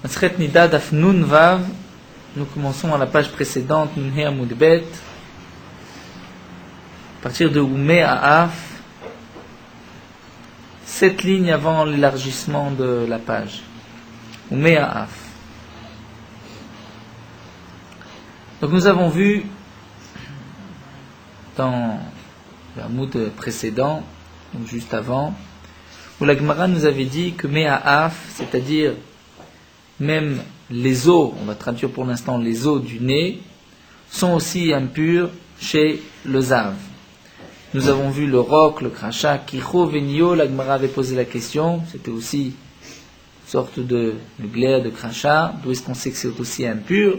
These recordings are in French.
Masret Nida Daf Nun Vav. Nous commençons à la page précédente, Nun He Amud Bet. À partir de Oumé à Af. 7 lignes avant l'élargissement de la page. Oumé à Af. Donc nous avons vu dans l'Amud précédent, donc juste avant, où la Gemara nous avait dit que Me'a'af, c'est-à-dire même les os, on va traduire pour l'instant les os du nez, sont aussi impurs chez le Zav. Nous avons vu le roc, le crachat, Kicho, Venio, la Gemara avait posé la question, c'était aussi une sorte de glaire, de crachat, d'où est-ce qu'on sait que c'est aussi impur?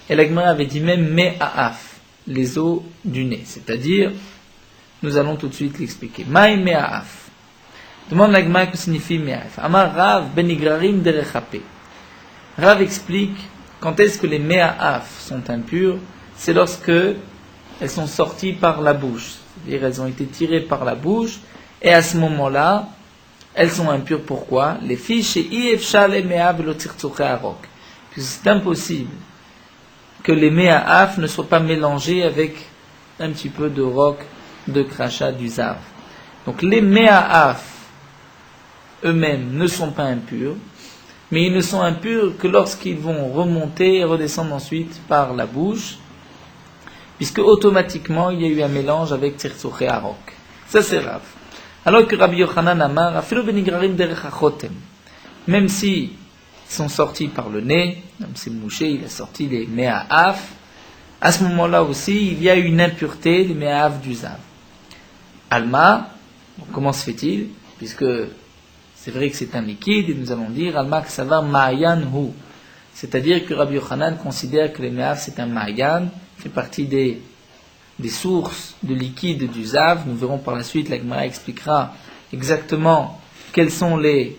Et la Gemara avait dit même Me'a'af, les os du nez, c'est-à-dire, nous allons tout de suite l'expliquer. Maï Me'a'af. Demande la Gemara que signifie Me'a'af. Amar Rav Benigrarim Derechape. Rav explique quand est-ce que les Me'a'af sont impures, c'est lorsque elles sont sorties par la bouche. C'est-à-dire elles ont été tirées par la bouche, et à ce moment-là, elles sont impures. Pourquoi? Les filles chez Iefshal et Me'a'af lo tirtzuche arok. Puisque c'est impossible que les Me'a'af ne soient pas mélangés avec un petit peu de roc, de crachat, du zav. Donc les Me'a'af eux-mêmes ne sont pas impurs, mais ils ne sont impurs que lorsqu'ils vont remonter et redescendre ensuite par la bouche, puisque automatiquement il y a eu un mélange avec tirtzuche arok. Ça c'est Rav. Alors que Rabbi Yochanan Amar, afilu benigrarim derech hachotem, même si ils sont sortis par le nez, même si Mouché il a sorti les Me'a'af, à ce moment-là aussi il y a une impureté, les Me'a'af du zav. Alma, comment se fait-il? Puisque c'est vrai que c'est un liquide, et nous allons dire Alma Ksavar Ma'ayan Hu. C'est-à-dire que Rabbi Yochanan considère que les Me'a'af c'est un Ma'ayan, fait partie des sources de liquide du Zav. Nous verrons par la suite, la Gemara expliquera exactement quels sont les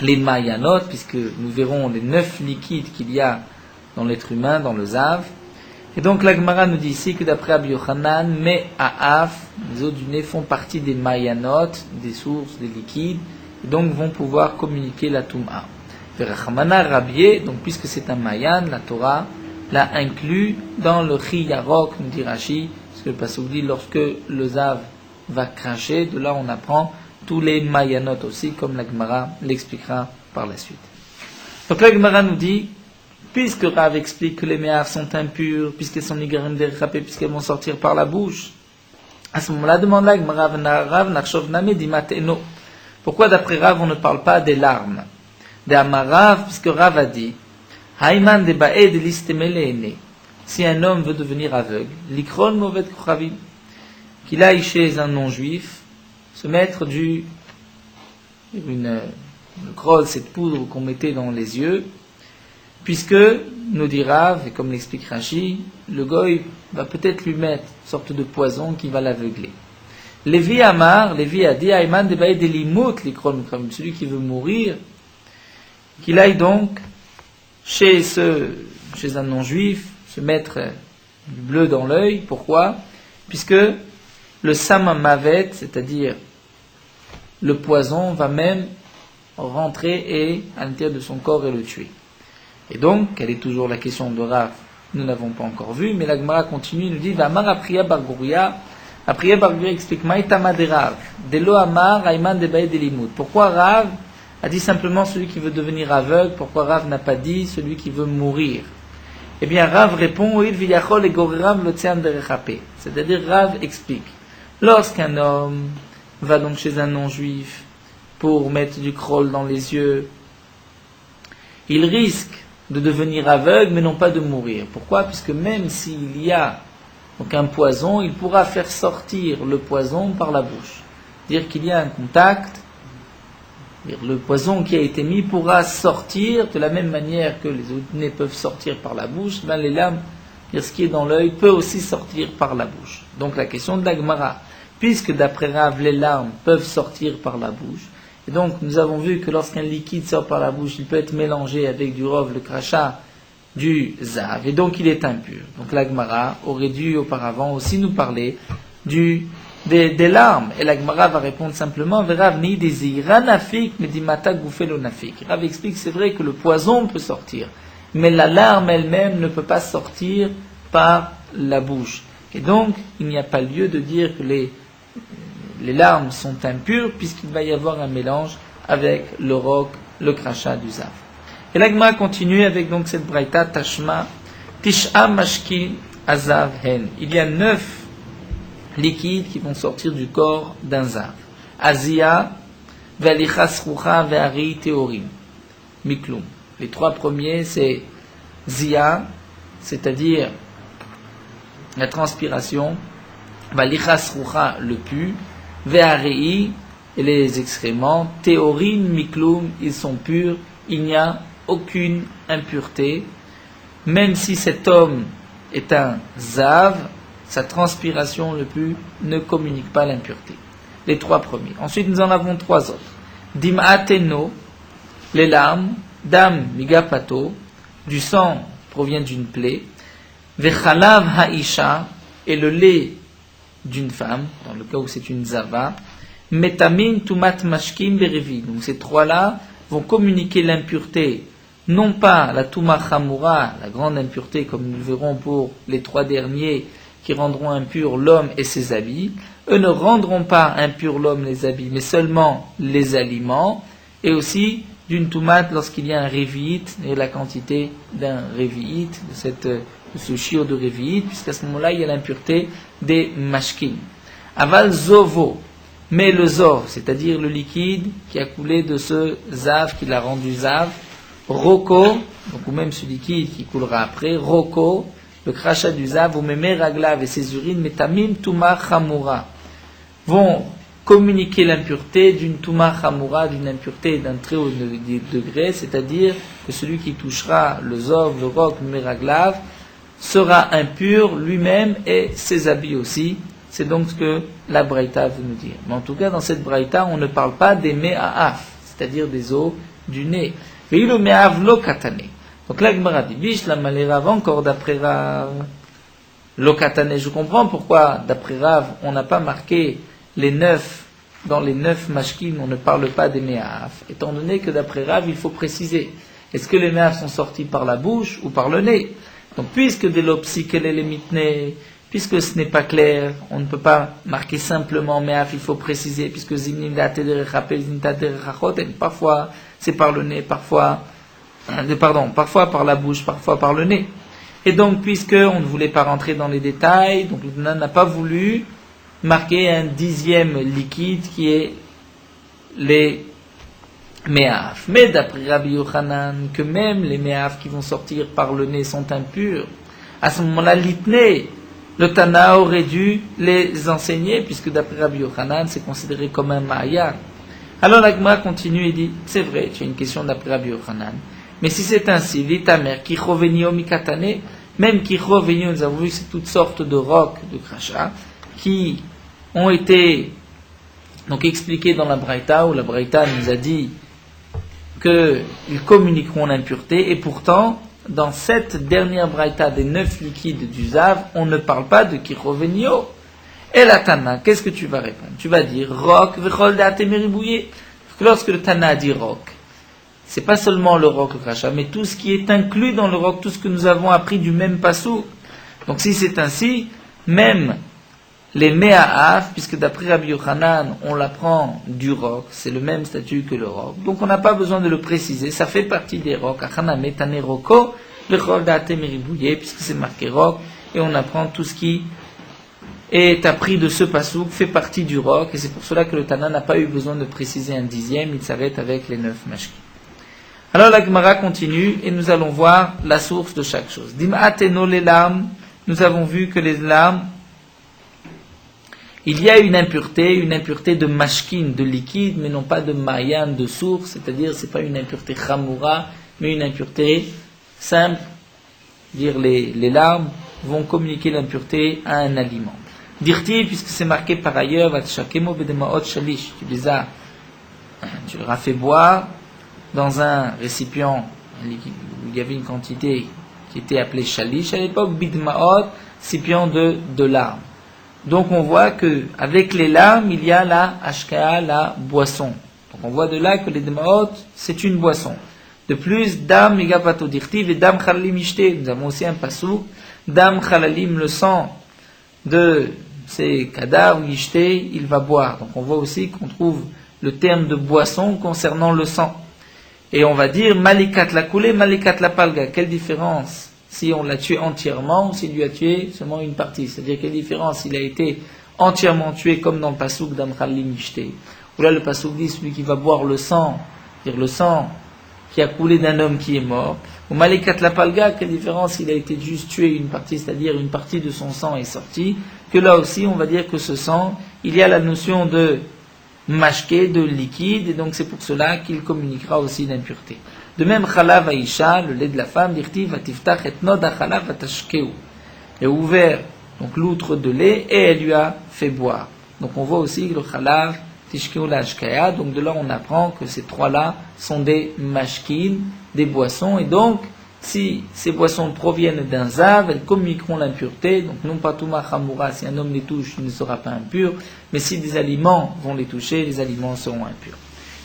Ma'ayanot, puisque nous verrons les 9 liquides qu'il y a dans l'être humain, dans le Zav. Et donc la Gemara nous dit ici que d'après Rabbi Yochanan, Me'a'af, les eaux du nez font partie des Ma'ayanot, des sources, des liquides, et donc vont pouvoir communiquer la Tum'a. Verachamana Rabbié, donc puisque c'est un Ma'ayan, la Torah l'a inclus dans le Chiyarok, nous dit Rashi, parce que le Passouk dit lorsque le Zav va cracher, de là on apprend tous les Ma'ayanot aussi, comme la Gemara l'expliquera par la suite. Donc la Gemara nous dit, puisque Rav explique que les Me'a'af sont impures, puisqu'elles sont nigarim derechapé, puisqu'elles vont sortir par la bouche, à ce moment-là, demande la Gemara Rav Nachshov Name Dimateno. Pourquoi d'après Rav on ne parle pas des larmes? De Amarav, puisque Rav a dit, Haïman de Ba'ed Listemele, si un homme veut devenir aveugle, Likron Movet Kochavim, qu'il aille chez un non-juif, se mettre une grosse, cette poudre qu'on mettait dans les yeux, puisque, nous dit Rav, et comme l'explique Rashi, le goy va peut-être lui mettre une sorte de poison qui va l'aveugler. Lévi Amar, Lévi a dit, Haïman de Ba'ed Elimut Likron Kochavim, celui qui veut mourir, qu'il aille donc chez un non-juif, se mettre du bleu dans l'œil. Pourquoi? Puisque le samamavet, c'est-à-dire le poison, va même rentrer et à l'intérieur de son corps et le tuer. Et donc, quelle est toujours la question de Rav? Nous n'avons pas encore vu, mais la Gemara continue, nous dit V'amar apriya bargouria. Apriya bargouria explique Maïtama de Rav. Delo amar ayman de baïd elimut. Pourquoi Rav a dit simplement celui qui veut devenir aveugle? Pourquoi Rav n'a pas dit celui qui veut mourir? Eh bien, Rav répond, c'est-à-dire Rav explique. Lorsqu'un homme va donc chez un non-juif pour mettre du krol dans les yeux, il risque de devenir aveugle, mais non pas de mourir. Pourquoi? Puisque même s'il y a donc un poison, il pourra faire sortir le poison par la bouche. C'est-à-dire qu'il y a un contact, le poison qui a été mis pourra sortir de la même manière que les autres nez peuvent sortir par la bouche, ben les larmes, ce qui est dans l'œil, peut aussi sortir par la bouche. Donc la question de la Gemara, puisque d'après Rav, les larmes peuvent sortir par la bouche, et donc nous avons vu que lorsqu'un liquide sort par la bouche, il peut être mélangé avec du rov, le crachat, du zav, et donc il est impur. Donc la Gemara aurait dû auparavant aussi nous parler du des larmes. Et la Gemara va répondre simplement, Rav ni désira nafik, mais dimata goufelo nafik. Rav explique, c'est vrai que le poison peut sortir, mais la larme elle-même ne peut pas sortir par la bouche. Et donc, il n'y a pas lieu de dire que les larmes sont impures, puisqu'il va y avoir un mélange avec le roc, le crachat du zav. Et la Gemara continue avec donc cette braïta, Tashma, Tish'a mashki azav hen. Il y a 9 liquides qui vont sortir du corps d'un zav. Azia, Valichas Rucha, Ve'ari Teorim, Miklum. Les 3 premiers, c'est Zia, c'est-à-dire la transpiration, Valichas Rucha, le pu, Ve'ari, et les excréments, Teorim, Miklum, ils sont purs, il n'y a aucune impureté, même si cet homme est un zav, sa transpiration le plus ne communique pas l'impureté. Les 3 premiers. Ensuite, nous en avons 3 autres. Dim'ateno, les larmes, dam migapato, du sang provient d'une plaie, vechalav haisha, et le lait d'une femme, dans le cas où c'est une zava, metamin tumat mashkim berevi. Donc ces 3-là vont communiquer l'impureté, non pas la tuma chamura, la grande impureté, comme nous le verrons pour les 3 derniers, qui rendront impurs l'homme et ses habits. Eux ne rendront pas impurs l'homme et les habits, mais seulement les aliments, et aussi d'une tomate lorsqu'il y a un révi'it, et la quantité d'un révi'it, de ce shiur de révi'it, puisqu'à ce moment-là, il y a l'impureté des mashkin. Aval zovo, mais le zov, c'est-à-dire le liquide qui a coulé de ce zav, qui l'a rendu zav, roko, donc ou même ce liquide qui coulera après, roko, le crachat du zav, ou mémé raglav et ses urines, metamim tuma chamura, vont communiquer l'impureté d'une tuma chamura, d'une impureté d'un très haut degré, c'est-à-dire que celui qui touchera le zov, le roc, le méraglav, sera impur lui-même et ses habits aussi. C'est donc ce que la braïta veut nous dire. Mais en tout cas, dans cette braïta, on ne parle pas des me'aaf, c'est-à-dire des os du nez. Ve'ilu me'av lo katane. Donc là, Gemara dit, bish la malerav, encore d'après Rav, lo katane. Je comprends pourquoi, d'après Rav, on n'a pas marqué les 9, dans les 9 mashkin, on ne parle pas des me'af, étant donné que d'après Rav, il faut préciser, est-ce que les me'af sont sortis par la bouche ou par le nez? Donc, puisque de l'opsi, quel est les mitne, puisque ce n'est pas clair, on ne peut pas marquer simplement me'af, il faut préciser, puisque zimnim date de rechapel, zintate de rechachoten, parfois c'est par le nez, parfois par la bouche, parfois par le nez. Et donc, puisque on ne voulait pas rentrer dans les détails, donc le Tana n'a pas voulu marquer un 10e liquide qui est les me'af. Mais d'après Rabbi Yochanan, que même les me'af qui vont sortir par le nez sont impurs, à ce moment-là, l'itné, le Tana aurait dû les enseigner, puisque d'après Rabbi Yochanan, c'est considéré comme un ma'ayan. Alors la Gemara continue et dit, c'est vrai, tu as une question d'après Rabbi Yochanan, mais si c'est ainsi, l'itamer, kichovenio mikatane, même kichovenio, nous avons vu que c'est toutes sortes de rocs, de crachats, qui ont été donc expliqués dans la Braïta, où la Braïta nous a dit qu'ils communiqueront l'impureté, et pourtant, dans cette dernière Braïta des 9 liquides du Zav, on ne parle pas de kichovenio. Et la Tana, qu'est-ce que tu vas répondre? Tu vas dire roc, vechol date meribouillé. Lorsque le Tana dit roc, c'est pas seulement le roc, le crachat, mais tout ce qui est inclus dans le roc, tout ce que nous avons appris du même passou. Donc si c'est ainsi, même les me'aaf, puisque d'après Rabbi Yochanan, on l'apprend du roc, c'est le même statut que le roc. Donc on n'a pas besoin de le préciser, ça fait partie des rocs. Achana metane roko, vechol date meribouillé, puisque c'est marqué roc, et on apprend tout ce qui est appris de ce pasouk, fait partie du roc, et c'est pour cela que le Tana n'a pas eu besoin de préciser un 10e, il s'arrête avec les 9 mashki. Alors la Gemara continue, et nous allons voir la source de chaque chose. Dim'ateno les larmes, nous avons vu que les larmes, il y a une impureté de mashkin, de liquide, mais non pas de mayan, de source, c'est-à-dire c'est pas une impureté chamura, mais une impureté simple, dire les larmes vont communiquer l'impureté à un aliment. Dire-t-il, puisque c'est marqué par ailleurs, tu leur as fait boire dans un récipient où il y avait une quantité qui était appelée shalish à l'époque, bidmaot, récipient de larmes. Donc on voit que avec les larmes, il y a la ashkaa, la boisson. Donc on voit de là que les demaot, c'est une boisson. De plus, dam migapato dirtiv et dam chalalim ishte. Nous avons aussi un passou, dam chalalim, le sang de ces cadavres, ishte, il va boire. Donc on voit aussi qu'on trouve le terme de boisson concernant le sang. Et on va dire malikat la coulée, malikat la palga. Quelle différence si on l'a tué entièrement ou s'il lui a tué seulement une partie? C'est-à-dire quelle différence s'il a été entièrement tué comme dans le pasouk dam chalalim ishte. Où là le pasouk dit celui qui va boire le sang, c'est-à-dire le sang qui a coulé d'un homme qui est mort. Ou malikat la palga, quelle différence s'il a été juste tué une partie, c'est-à-dire une partie de son sang est sortie, que là aussi on va dire que ce sang, il y a la notion de mashké, de liquide, et donc c'est pour cela qu'il communiquera aussi l'impureté. De même, chalav aisha, le lait de la femme, dirtiv atiftach et nod achalav atashkeu. Elle a ouvert donc l'outre de lait et elle lui a fait boire. Donc on voit aussi que le chalav tishkeu la ashkaya, donc de là on apprend que ces trois-là sont des mashkin, des boissons, et donc si ces boissons proviennent d'un zav, elles communiqueront l'impureté, donc non pas touma chamoura, si un homme les touche, il ne sera pas impur, mais si des aliments vont les toucher, les aliments seront impurs.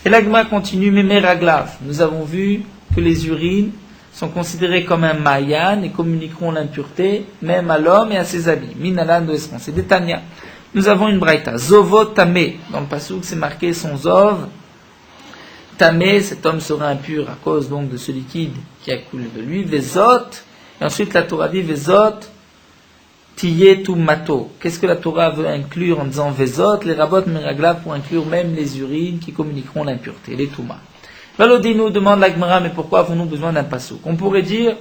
Et l'agma continue, mais meraglav, nous avons vu que les urines sont considérées comme un mayan et communiqueront l'impureté, même à l'homme et à ses habits. Minalan de Esron, c'est des Tanya. Nous avons une braïta, zovot tamé, dans le pasouk c'est marqué son zov, tamé, cet homme sera impur à cause donc de ce liquide qui a coulé de lui, vezot, et ensuite la Torah dit vezot, tiye tu mato. Qu'est-ce que la Torah veut inclure en disant vezot, les rabot meraglav pour inclure même les urines qui communiqueront l'impureté, les touma. Valodi nous demande la Gemara, mais pourquoi avons-nous besoin d'un pasouk? On pourrait dire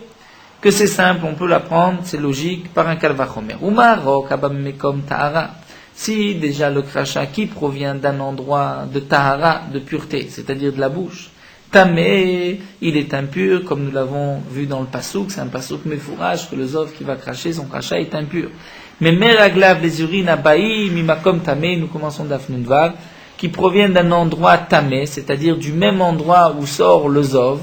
que c'est simple, on peut l'apprendre, c'est logique, par un kalvachomer. Umarok abam mekom tahara. Si déjà le crachat qui provient d'un endroit de tahara, de pureté, c'est-à-dire de la bouche, tamé, il est impur, comme nous l'avons vu dans le pasouk, c'est un pasouk mefourage, que le zov qui va cracher, son crachat est impur. Mais meraglav, les urines abaï, mimakom tamé, nous commençons d'afnunvav, qui proviennent d'un endroit tamé, c'est-à-dire du même endroit où sort le zov,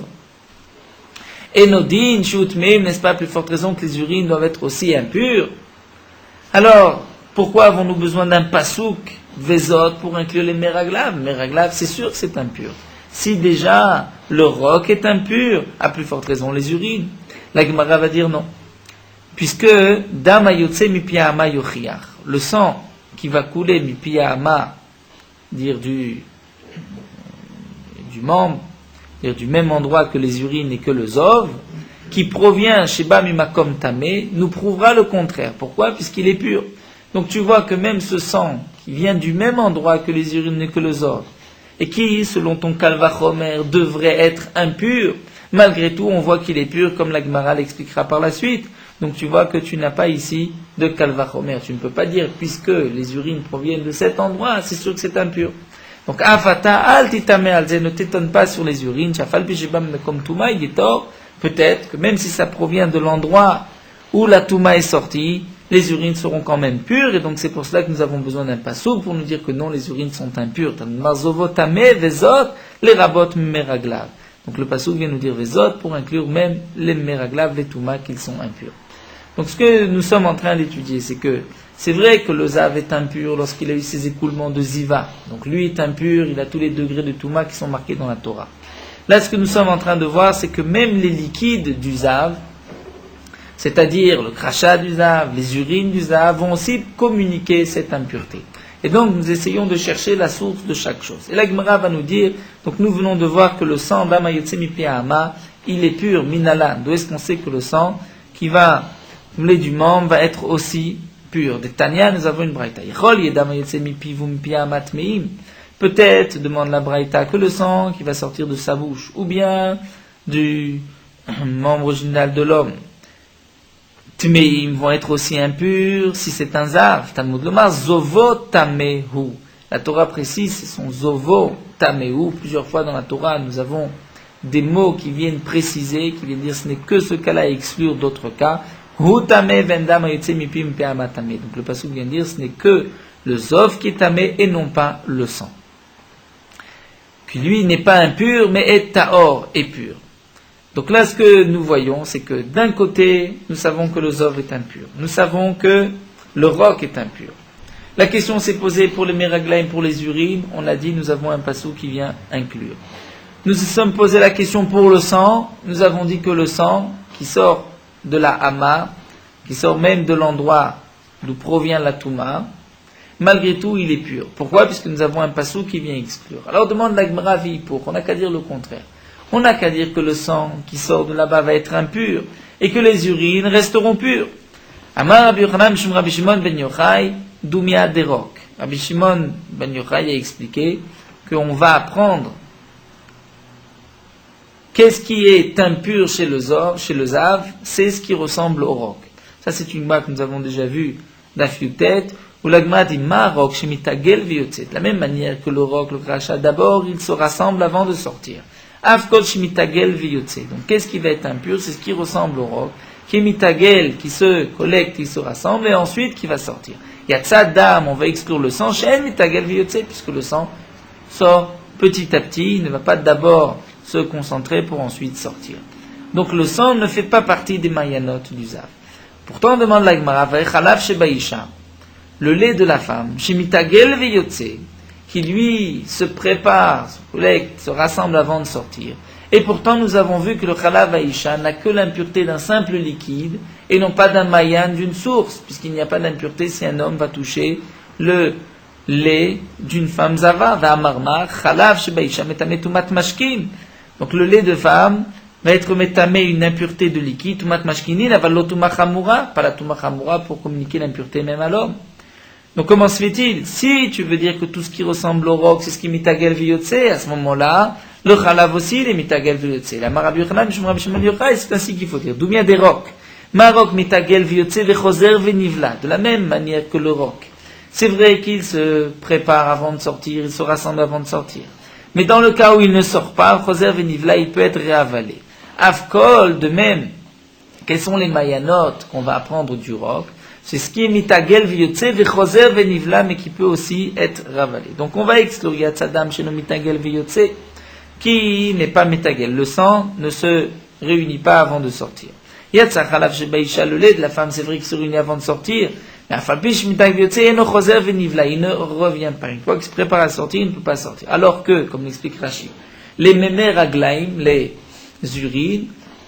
et nodin, shutmim, n'est-ce pas, plus forte raison que les urines doivent être aussi impures. Alors, pourquoi avons-nous besoin d'un pasouk, vezot, pour inclure les meraglav? Meraglav, c'est sûr que c'est impur. Si déjà le roc est impur, à plus forte raison les urines. La Gemara va dire non. Puisque, dama yotse mi piyama yochiach, le sang qui va couler mi piyama, dire du membre, dire du même endroit que les urines et que le zov, qui provient sheba mimakom tamé, nous prouvera le contraire. Pourquoi? Puisqu'il est pur. Donc tu vois que même ce sang qui vient du même endroit que les urines et que le zov, et qui, selon ton kalvachomer, devrait être impur, malgré tout on voit qu'il est pur, comme la Gemara l'expliquera par la suite. Donc tu vois que tu n'as pas ici de kalvachomer. Tu ne peux pas dire, puisque les urines proviennent de cet endroit, c'est sûr que c'est impur. Donc afata al titame alze, ne t'étonne pas sur les urines, chafal pishebam comme touma, il est tort, peut-être que même si ça provient de l'endroit où la touma est sortie, les urines seront quand même pures, et donc c'est pour cela que nous avons besoin d'un pasouk pour nous dire que non, les urines sont impures. Les rabot meraglav. Donc le pasouk vient nous dire vezot pour inclure même les meraglav, les toumas, qu'ils sont impurs. Donc ce que nous sommes en train d'étudier, c'est que c'est vrai que le zav est impur lorsqu'il a eu ses écoulements de ziva. Donc lui est impur, il a tous les degrés de touma qui sont marqués dans la Torah. Là, ce que nous sommes en train de voir, c'est que même les liquides du zav, c'est-à-dire le crachat du zav, les urines du zav, vont aussi communiquer cette impureté. Et donc nous essayons de chercher la source de chaque chose. Et la Gemara va nous dire, donc nous venons de voir que le sang d'ama yotse mi piyama, il est pur, minalan. D'où est-ce qu'on sait que le sang qui va couler du membre va être aussi pur? Des Tanya, nous avons une braïta. Peut-être, demande la braïta, que le sang qui va sortir de sa bouche, ou bien du membre original de l'homme, Tmeim vont être aussi impurs si c'est un zav. Talmud lomar, zovo tamehu. La Torah précise, c'est son zovo tamehu. Plusieurs fois dans la Torah, nous avons des mots qui viennent préciser, qui viennent dire ce n'est que ce cas-là à exclure d'autres cas. Hu tame vendam ayotse mipim pe'ama tame. Donc le passage vient dire ce n'est que le zov qui est tamé et non pas le sang. Puis lui n'est pas impur, mais est taor, est pur. Donc là, ce que nous voyons, c'est que d'un côté, nous savons que le zov est impur. Nous savons que le roc est impur. La question s'est posée pour les meraglaim, pour les urines. On a dit, nous avons un passou qui vient inclure. Nous nous sommes posé la question pour le sang. Nous avons dit que le sang qui sort de la hama, qui sort même de l'endroit d'où provient la touma, malgré tout, il est pur. Pourquoi? Puisque nous avons un passou qui vient exclure. Alors demande la Gemara pour. On n'a qu'à dire le contraire. On n'a qu'à dire que le sang qui sort de là-bas va être impur et que les urines resteront pures. Amar Rabbi Yochanan Mishum Rabbi Shimon ben Yochai Dumia Derok. Rabbi Shimon ben Yochai a expliqué qu'on va apprendre qu'est-ce qui est impur chez le Zav, c'est ce qui ressemble au roc. Ça, c'est une bas que nous avons déjà vue d'Afiutet, où la Gemara dit Marok shemitagel viyotset. De la même manière que le roc, le crachat, d'abord, il se rassemble avant de sortir. Avkol shemitagel viyotset. Donc, qu'est-ce qui va être impur? C'est ce qui ressemble au roc. Qui est mitagel, qui se collecte, qui se rassemble, et ensuite qui va sortir. Yatzadam, on va exclure le sang, shen mitagel viyotset, puisque le sang sort petit à petit, il ne va pas d'abord se concentrer pour ensuite sortir. Donc le sang ne fait pas partie des mayanot du Zav. Pourtant, on demande la Gemara, Vaychalav shebaisha, le lait de la femme, shemitagel veyotse, qui lui se prépare, se collecte, se rassemble avant de sortir. Et pourtant, nous avons vu que le chalav aisha n'a que l'impureté d'un simple liquide et non pas d'un mayan, d'une source, puisqu'il n'y a pas d'impureté si un homme va toucher le lait d'une femme zava, va'amarmar, chalav shebaisha metame tumat mashkin. Donc le lait de femme va être métamé une impureté de liquide, tumat mashkinin, aval tuma chamura, pas la tuma chamura pour communiquer l'impureté même à l'homme. Donc comment se fait-il? Si tu veux dire que tout ce qui ressemble au roc, c'est ce qui est mitagel viyotse, à ce moment-là, le chalav aussi, il est mitagel viyotse. La Rabbi Yochanan, Rabbi Shimon Yochai, c'est ainsi qu'il faut dire. D'où vient des rocs? Marok mitagel viyotse vechoser venivla. De la même manière que le roc. C'est vrai qu'il se prépare avant de sortir, il se rassemble avant de sortir. Mais dans le cas où il ne sort pas, choser venivla, il peut être réavalé. Avkol, de même, quels sont les mayanot qu'on va apprendre du roc? C'est ce qui est mitagel viyotse vechoser venivla, mais qui peut aussi être ravalé. Donc on va exclure yatzadam sheno mitagel viyotse, qui n'est pas mitagel. Le sang ne se réunit pas avant de sortir. Yatzachalav shebaisha, le lait de la femme, c'est vrai qu'il se réunit avant de sortir, mais afapish mitagel viyotse eno choser venivla, il ne revient pas. Une fois qu'il se prépare à sortir, il ne peut pas sortir. Alors que, comme l'explique Rashi, les mémères aglaim, les urines,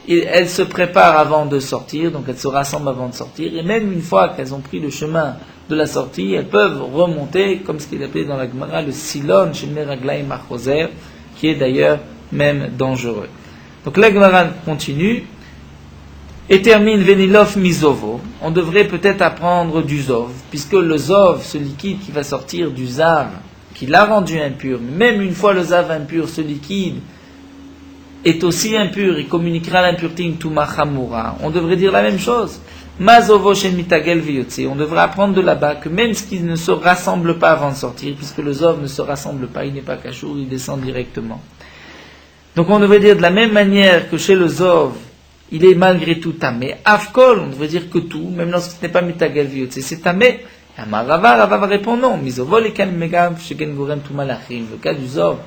elles se préparent avant de sortir, donc elles se rassemblent avant de sortir, et même une fois qu'elles ont pris le chemin de la sortie, elles peuvent remonter, comme ce qu'il appelait dans la Gemara, le silon chez Meraglaim Achoser, qui est d'ailleurs même dangereux. Donc la Gemara continue, et termine Venilov Mizovo. On devrait peut-être apprendre du Zov, puisque le Zov, ce liquide qui va sortir du Zav, qui l'a rendu impur, mais même une fois le Zav impur, ce liquide est aussi impur, il communiquera l'impureté in tuma chamura. On devrait dire la même chose. Mazovo shen mitagel viyotse. On devrait apprendre de là-bas que même ce qui ne se rassemble pas avant de sortir, puisque le zov ne se rassemble pas, il n'est pas cachour, il descend directement. Donc on devrait dire de la même manière que chez le zov, il est malgré tout tamé. Afkol, on devrait dire que tout, même lorsque ce n'est pas mitagel viyotse, c'est tamé. Rava va répondre non. Mizovo lekan megav shegen gorem tuma lachim. Le cas du zov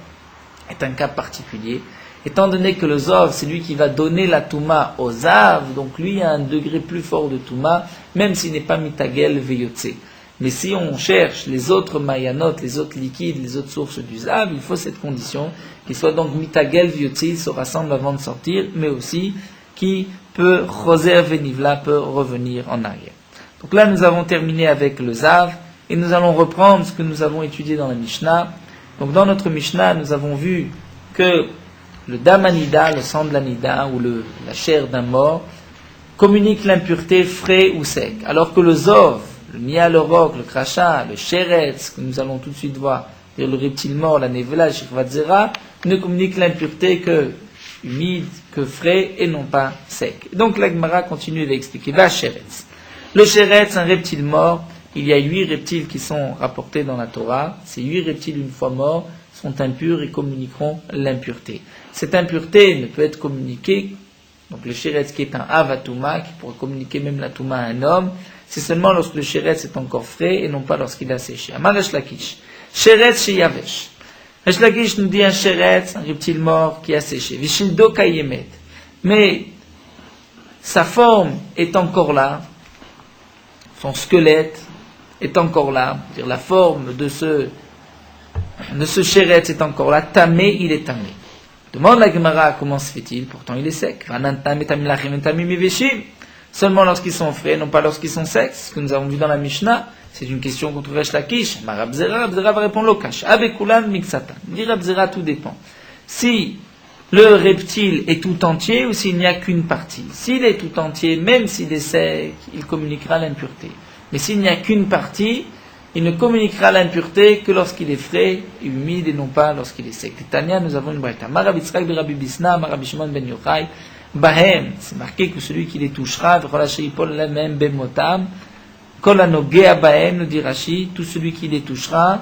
est un cas particulier. Étant donné que le Zov, c'est lui qui va donner la Touma au Zav, donc lui a un degré plus fort de Touma, même s'il n'est pas Mitagel Veyotse. Mais si on cherche les autres Mayanot, les autres liquides, les autres sources du Zav, il faut cette condition, qu'il soit donc Mitagel Veyotse, il se rassemble avant de sortir, mais aussi qui peut, Choser Venivla, peut revenir en arrière. Donc là, nous avons terminé avec le Zav, et nous allons reprendre ce que nous avons étudié dans la Mishnah. Donc dans notre Mishnah, nous avons vu que le damanida, le sang de l'anida, ou la chair d'un mort, communique l'impureté frais ou sec. Alors que le zov, le mial, le roc, le crachat, le sheretz, que nous allons tout de suite voir, le reptile mort, la nevela, le shirvatzera, ne communique l'impureté que humide, que frais, et non pas sec. Donc la Gemara continue d'expliquer. Va sheretz. Le sheretz, un reptile mort, il y a 8 reptiles qui sont rapportés dans la Torah. Ces 8 reptiles, une fois morts, sont impurs et communiqueront l'impureté. Cette impureté ne peut être communiquée, donc le sheretz qui est un avatuma, qui pourrait communiquer même la touma à un homme, c'est seulement lorsque le sheretz est encore frais et non pas lorsqu'il a séché. Amar Resh Lakish, sheretz sheyavesh. Resh Lakish nous dit un sheretz, un reptile mort qui a séché. Vishildo kayemet. Mais sa forme est encore là, son squelette est encore là, c'est-à-dire la forme de ce sheretz est encore là, tamé, il est tamé. Demande la Gemara comment se fait-il, pourtant il est sec. Seulement lorsqu'ils sont frais, non pas lorsqu'ils sont secs, ce que nous avons vu dans la Mishnah, c'est une question contre Resh Lakish. Rabzera va répondre Lokash. Abekulan miksatan. Dit Rabzera, tout dépend. Si le reptile est tout entier ou s'il n'y a qu'une partie. S'il est tout entier, même s'il est sec, il communiquera l'impureté. Mais s'il n'y a qu'une partie, il ne communiquera l'impureté que lorsqu'il est frais et humide et non pas lorsqu'il est sec. Tania, nous avons une braïta. Marabitzrak de Rabbi Bisna, Marabi Shimon ben Yochai, Bahem, c'est marqué que celui qui les touchera, même bemotam, kolanogea Bahem, nous dit Rashi, tout celui qui les touchera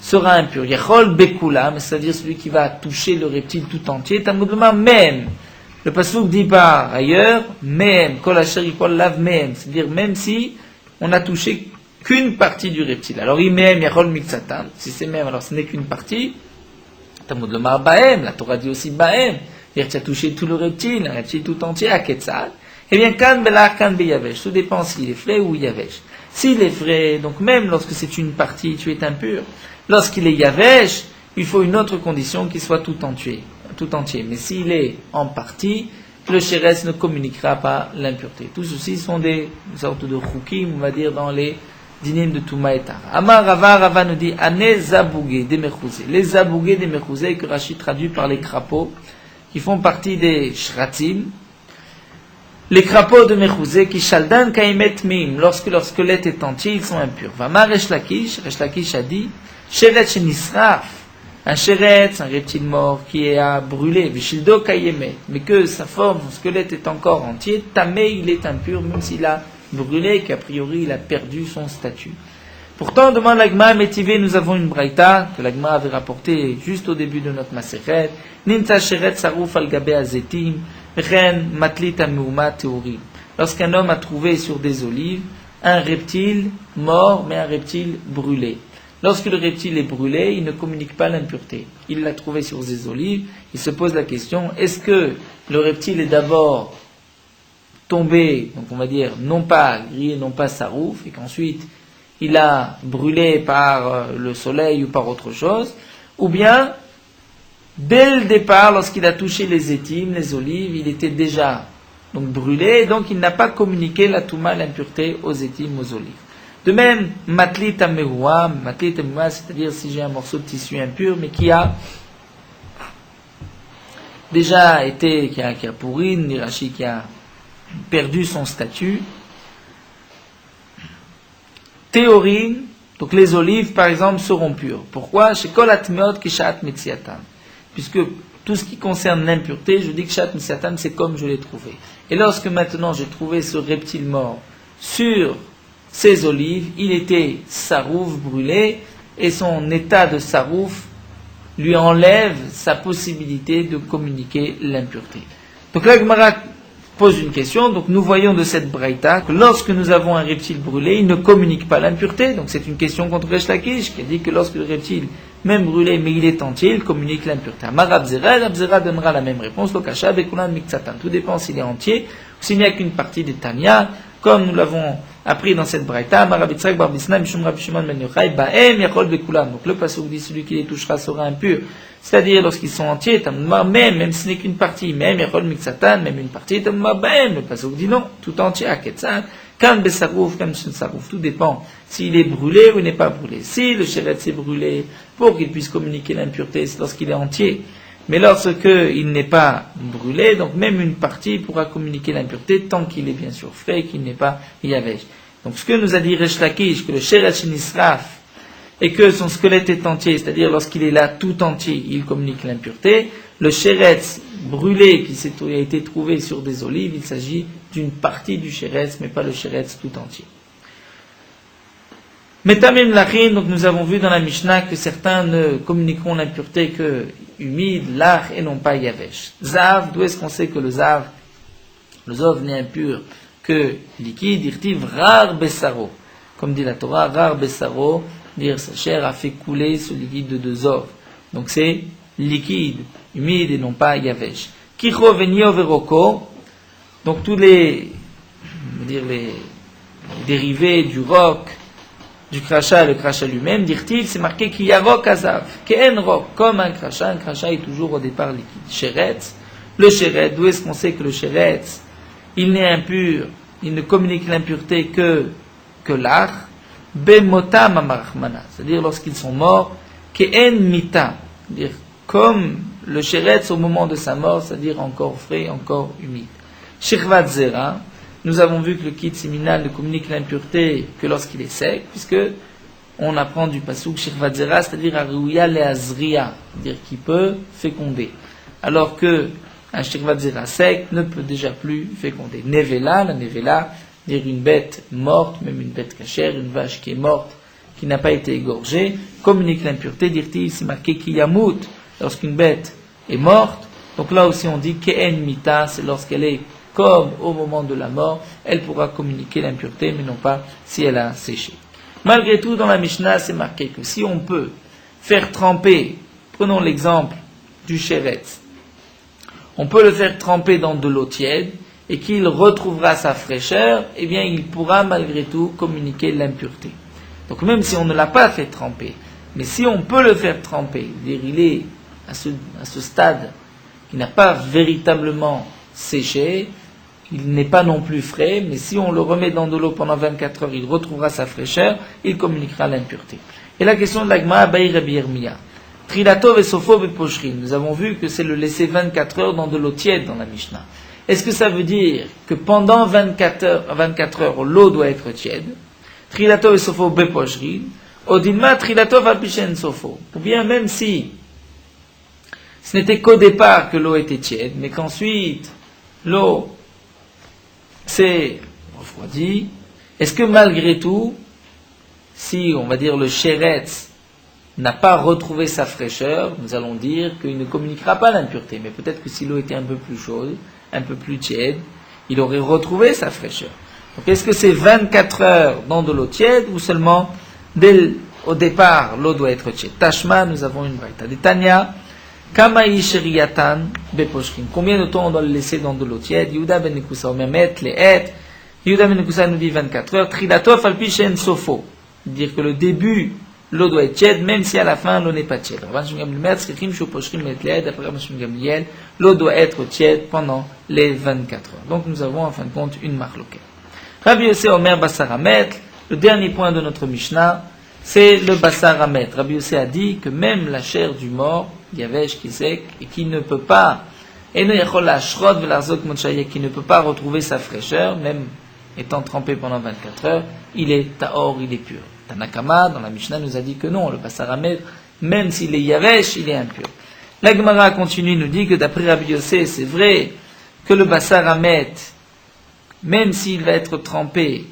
sera impur. Yachol bekulam, c'est-à-dire celui qui va toucher le reptile tout entier, Talmudoma même. Le pasuk dit par ailleurs, même, kolasheri lav même, c'est-à-dire même si on a touché qu'une partie du reptile. Alors il même yachol miksatam, si c'est même, alors ce n'est qu'une partie. Talmudoma Bahem, la Torah dit aussi Bahem. C'est-à-dire que tu as touché tout le reptile tout entier, à Ketzal. Eh bien, kan belach, kan beyavesh. Tout dépend s'il est frais ou yavesh. S'il est frais, donc même lorsque c'est une partie, tu es impur. Lorsqu'il est yavesh, il faut une autre condition qu'il soit tout entier. Mais s'il est en partie, le sheretz ne communiquera pas l'impureté. Tout ceci sont des sortes de chukim, on va dire, dans les dinim de Touma et Tara. Amar Rava nous dit, Ane zabougé des mechouzé. Les zabougé des mechouzé, que Rashi traduit par les crapauds, qui font partie des shratim, les crapauds de Mechouzé, qui shaldan kaimet mim, lorsque leur squelette est entier, ils sont impurs. Vamar Resh Lakish a dit, sheret shenisraf, un sheretz, un reptile mort, qui est à brûler, vishildo kaimet, mais que sa forme, son squelette est encore entier, tamé, il est impur, même s'il a brûlé, qu'a priori il a perdu son statut. Pourtant, demande l'Agma Métivé, nous avons une braïta que l'Agma avait rapportée juste au début de notre Masechet. Ninta sheret saruf al gabe azetim, ren matlit ameuma teori. Lorsqu'un homme a trouvé sur des olives un reptile mort, mais un reptile brûlé. Lorsque le reptile est brûlé, il ne communique pas l'impureté. Il l'a trouvé sur des olives. Il se pose la question, est-ce que le reptile est d'abord tombé, donc on va dire, non pas grillé, non pas sarouf, et qu'ensuite il a brûlé par le soleil ou par autre chose, ou bien, dès le départ, lorsqu'il a touché les étimes, les olives, il était déjà donc brûlé, donc il n'a pas communiqué la touma, l'impureté aux étimes, aux olives. De même, matlit ameroua, c'est-à-dire si j'ai un morceau de tissu impur, mais qui a déjà été, qui a pourri, Nirachi, qui a perdu son statut. Théorine, donc les olives par exemple seront pures. Pourquoi? Chez Kol Atmeot Kishat Metziatam. Puisque tout ce qui concerne l'impureté, je dis que Shat Metziatam c'est comme je l'ai trouvé. Et lorsque maintenant j'ai trouvé ce reptile mort sur ces olives, il était sarouf brûlé, et son état de sarouf lui enlève sa possibilité de communiquer l'impureté. Donc là, Gemara pose une question, donc nous voyons de cette braïta que lorsque nous avons un reptile brûlé, il ne communique pas l'impureté, donc c'est une question contre Resh Lakish qui a dit que lorsque le reptile, même brûlé, mais il est entier, il communique l'impureté. Rabzera donnera la même réponse, Lokasha, Bekulan, Miksatan. Tout dépend s'il est entier ou s'il n'y a qu'une partie des Tanya, comme nous l'avons appris dans cette braïta, Marabitzrak, Barbisna, Mishum Rabbi Shimon ben Yochai, Baem, Yachol, Bekulan. Donc le pasuk dit celui qui les touchera sera impur. C'est-à-dire lorsqu'ils sont entiers, même si ce n'est qu'une partie, même Yachol Miksatan, même une partie, Baem. Le pasuk dit non, tout entier, Aketzan, Kan Besarouf, Kan Sarouf. Tout dépend s'il est brûlé ou il n'est pas brûlé. Si le sheretz est brûlé, pour qu'il puisse communiquer l'impureté, c'est lorsqu'il est entier. Mais lorsqu'il n'est pas brûlé, donc même une partie pourra communiquer l'impureté tant qu'il est bien sûr frais et qu'il n'est pas yavesh. Donc ce que nous a dit Resh Lakish, que le sheretz nisraf, et que son squelette est entier, c'est-à-dire lorsqu'il est là tout entier, il communique l'impureté. Le sheretz brûlé qui a été trouvé sur des olives, il s'agit d'une partie du sheretz, mais pas le sheretz tout entier. Metamim lachin, donc nous avons vu dans la Mishnah que certains ne communiqueront l'impureté que humide, lach et non pas yavesh. Zav, d'où est-ce qu'on sait que le zav n'est impur que liquide? Irtiv rar bessaro, comme dit la Torah, rar bessaro, dire sa chair a fait couler ce liquide de 2 ov. Donc c'est liquide, humide et non pas yavesh. Kicho venio veroko, donc tous les dérivés du roc, du crachat, le crachat lui-même, dire-t-il, c'est marqué qu'il y a rok azav, qu'en rok, comme un crachat est toujours au départ liquide. Sheretz, le sheretz, d'où est-ce qu'on sait que le sheretz, il n'est impur, il ne communique l'impureté que l'ach, bemota mamarachmana, c'est-à-dire lorsqu'ils sont morts, qu'en mita, c'est-à-dire comme le sheretz au moment de sa mort, c'est-à-dire encore frais, encore humide. Shirvat zera, nous avons vu que le kit séminal ne communique l'impureté que lorsqu'il est sec, puisque on apprend du pasuk Shirvat zera, c'est-à-dire Arouya leazria, c'est-à-dire qu'il peut féconder. Alors que un Shirvat zera sec ne peut déjà plus féconder. Nevela, la nevela, c'est-à-dire une bête morte, même une bête cachère, une vache qui est morte, qui n'a pas été égorgée, communique l'impureté, dire-t-il, c'est marqué Kiyamut, lorsqu'une bête est morte. Donc là aussi on dit Ke'en mita, c'est lorsqu'elle est comme au moment de la mort, elle pourra communiquer l'impureté, mais non pas si elle a séché. Malgré tout, dans la Mishnah, c'est marqué que si on peut faire tremper, prenons l'exemple du sheretz, on peut le faire tremper dans de l'eau tiède, et qu'il retrouvera sa fraîcheur, eh bien il pourra malgré tout communiquer l'impureté. Donc même si on ne l'a pas fait tremper, mais si on peut le faire tremper, c'est-à-dire il est à ce stade, il n'a pas véritablement séché, il n'est pas non plus frais, mais si on le remet dans de l'eau pendant 24 heures, il retrouvera sa fraîcheur, il communiquera l'impureté. Et la question de l'Agma, Baï Rabbi Yirmiyah. Trilatov et Sofo beposhrin. Nous avons vu que c'est le laisser 24 heures dans de l'eau tiède dans la Mishnah. Est-ce que ça veut dire que pendant 24 heures, l'eau doit être tiède? Trilatov et Sofo beposhrin. Odilma Trilatov alpishen Sofo. Ou bien même si ce n'était qu'au départ que l'eau était tiède, mais qu'ensuite l'eau s'est refroidie, est-ce que malgré tout, si on va dire le sheretz n'a pas retrouvé sa fraîcheur, nous allons dire qu'il ne communiquera pas l'impureté, mais peut-être que si l'eau était un peu plus chaude, un peu plus tiède, il aurait retrouvé sa fraîcheur. Donc est-ce que c'est 24 heures dans de l'eau tiède ou seulement au départ l'eau doit être tiède? Tashma, nous avons une braïta. Des Tanya, Kamaï Sheriatan Beposhkin. Combien de temps on doit le laisser dans de l'eau tiède? Yehuda ben Nekusa, ou même les et. Yehuda ben Nekusa nous dit 24 heures. Trilatov alpishen sofo. Dire que le début, l'eau doit être tiède, même si à la fin, l'eau n'est pas tiède. L'eau doit être tiède pendant les 24 heures. Donc nous avons en fin de compte une marloquette. Rabbi Yossé Omer Bassar Hamet, le dernier point de notre Mishnah, c'est le Bassar Hamet. Rabbi Yossé a dit que même la chair du mort, Yavesh qui est sec, et qui ne peut pas, qui ne peut pas retrouver sa fraîcheur, même étant trempé pendant 24 heures, il est tahor, il est pur. Tanakama, dans la Mishnah, nous a dit que non, le Bassar Hamet, même s'il est Yavesh, il est impur. La Gemara continue, nous dit que d'après Rabbi Yossé, c'est vrai que le Bassar Hamet, même s'il va être trempé,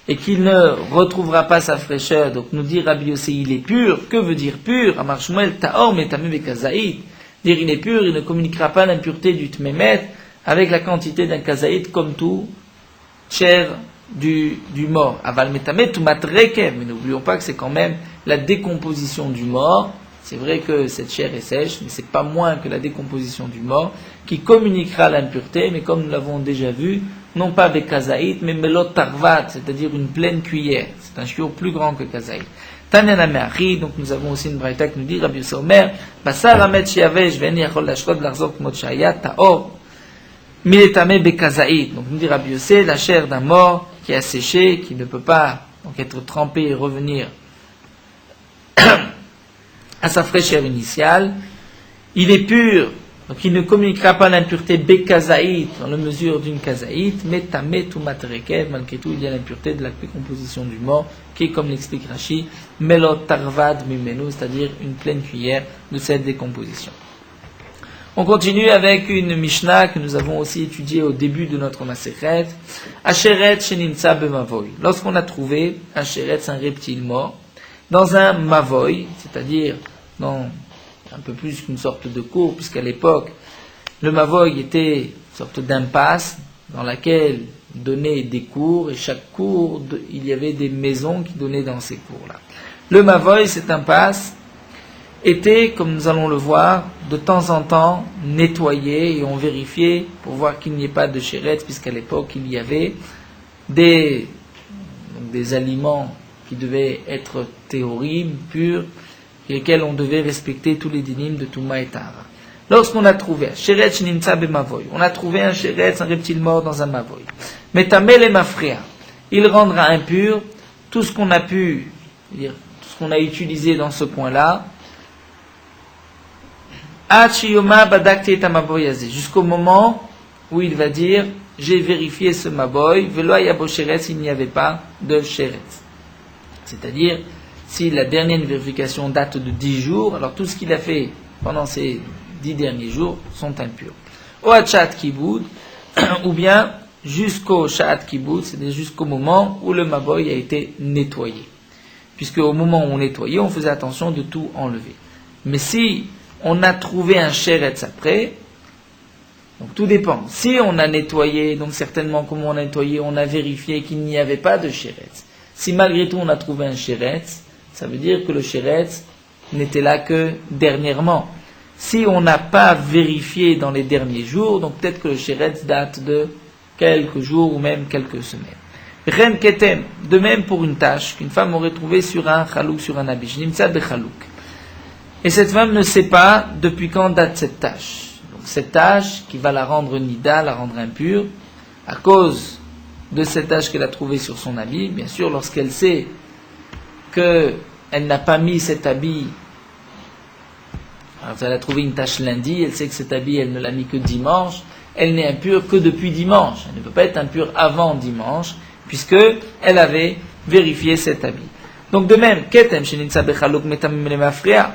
et qu'il ne retrouvera pas sa fraîcheur, donc nous dit Rabbi Yossé, il est pur. Que veut dire pur? Amar Shmuel ta'or metamé bekazaït. Dire il est pur, il ne communiquera pas l'impureté du tmémet avec la quantité d'un kazaït comme tout chair du mort. Aval metamé tumat rekev. Mais n'oublions pas que c'est quand même la décomposition du mort. C'est vrai que cette chair est sèche, mais c'est pas moins que la décomposition du mort qui communiquera l'impureté, mais comme nous l'avons déjà vu, non pas avec kazaït, mais melot tarvat, c'est-à-dire une pleine cuillère. C'est un chiot plus grand que kazaït. Tanyana me'achi, donc nous avons aussi une braïta qui nous dit, Rabbi Yossé Omer, Basar hamet shiavesh ve'en yachol lashkod larzok mot shaya ta'or, miletame bekazaït. Donc nous dit Rabbi Yossé, la chair d'un mort qui a séché, qui ne peut pas donc être trempé et revenir à sa fraîcheur initiale, il est pur. Donc il ne communiquera pas l'impureté bekazaït dans la mesure d'une kazaït, mais tamé tout matrekev, malgré tout il y a l'impureté de la décomposition du mort, qui est comme l'explique Rashi, melot tarvad mimenu, c'est-à-dire une pleine cuillère de cette décomposition. On continue avec une Mishnah que nous avons aussi étudiée au début de notre Masechet, Asheret sheninsa bemavoy. Lorsqu'on a trouvé un sheret, un reptile mort, dans un mavoy, c'est-à-dire dans un peu plus qu'une sorte de cour, puisqu'à l'époque, le mavoy était une sorte d'impasse dans laquelle donnaient des cours, et chaque cour, il y avait des maisons qui donnaient dans ces cours-là. Le mavoy, cette impasse, était, comme nous allons le voir, de temps en temps nettoyé, et on vérifiait pour voir qu'il n'y ait pas de chéret, puisqu'à l'époque, il y avait des des aliments qui devaient être théorim, purs, et lesquels on devait respecter tous les dinim de Touma et Tahara. Lorsqu'on a trouvé un sheretz nimtza b'mavoy, on a trouvé un sheretz, un reptile mort dans un mavoy, metamel et mafrea, il rendra impur tout ce qu'on a pu, dire, tout ce qu'on a utilisé dans ce point-là, jusqu'au moment où il va dire j'ai vérifié ce maboy, velo yabo sheretz, il n'y avait pas de sheretz. C'est-à-dire, si la dernière vérification date de 10 jours, alors tout ce qu'il a fait pendant ces 10 derniers jours sont impurs. Au Hachat Kiboud, ou bien jusqu'au Sha'at Kiboud, c'est-à-dire jusqu'au moment où le maboy a été nettoyé. Puisque au moment où on nettoyait, on faisait attention de tout enlever. Mais si on a trouvé un sheretz après, donc tout dépend. Si on a nettoyé, donc certainement comment on a nettoyé, on a vérifié qu'il n'y avait pas de sheretz. Si malgré tout on a trouvé un sheretz, ça veut dire que le sheretz n'était là que dernièrement. Si on n'a pas vérifié dans les derniers jours, donc peut-être que le sheretz date de quelques jours ou même quelques semaines. Ren ketem, de même pour une tâche qu'une femme aurait trouvée sur un chalouk, sur un habit. Nimtza bechalouk. Et cette femme ne sait pas depuis quand date cette tâche. Donc cette tâche qui va la rendre nida, la rendre impure, à cause de cette tâche qu'elle a trouvée sur son habit, bien sûr, lorsqu'elle sait qu'elle n'a pas mis cet habit, alors elle a trouvé une tâche lundi, elle sait que cet habit, elle ne l'a mis que dimanche, elle n'est impure que depuis dimanche. Elle ne peut pas être impure avant dimanche, puisque elle avait vérifié cet habit. Donc de même, ketem shenitza bechaluk metamim lemafria.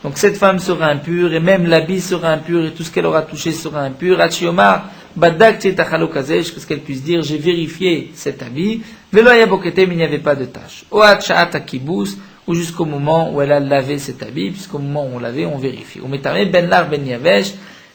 Donc cette femme sera impure, et même l'habit sera impur, et tout ce qu'elle aura touché sera impur. Achiomar badak tachaluk azeh, que ce qu'elle puisse dire, j'ai vérifié cet habit. Velo yaboketem, il n'y avait pas de tache. Oat sha'at akibus, ou jusqu'au moment où elle a lavé cet habit, puisqu'au moment où on lavait, on vérifie. Ou metame ben lar ben yavesh,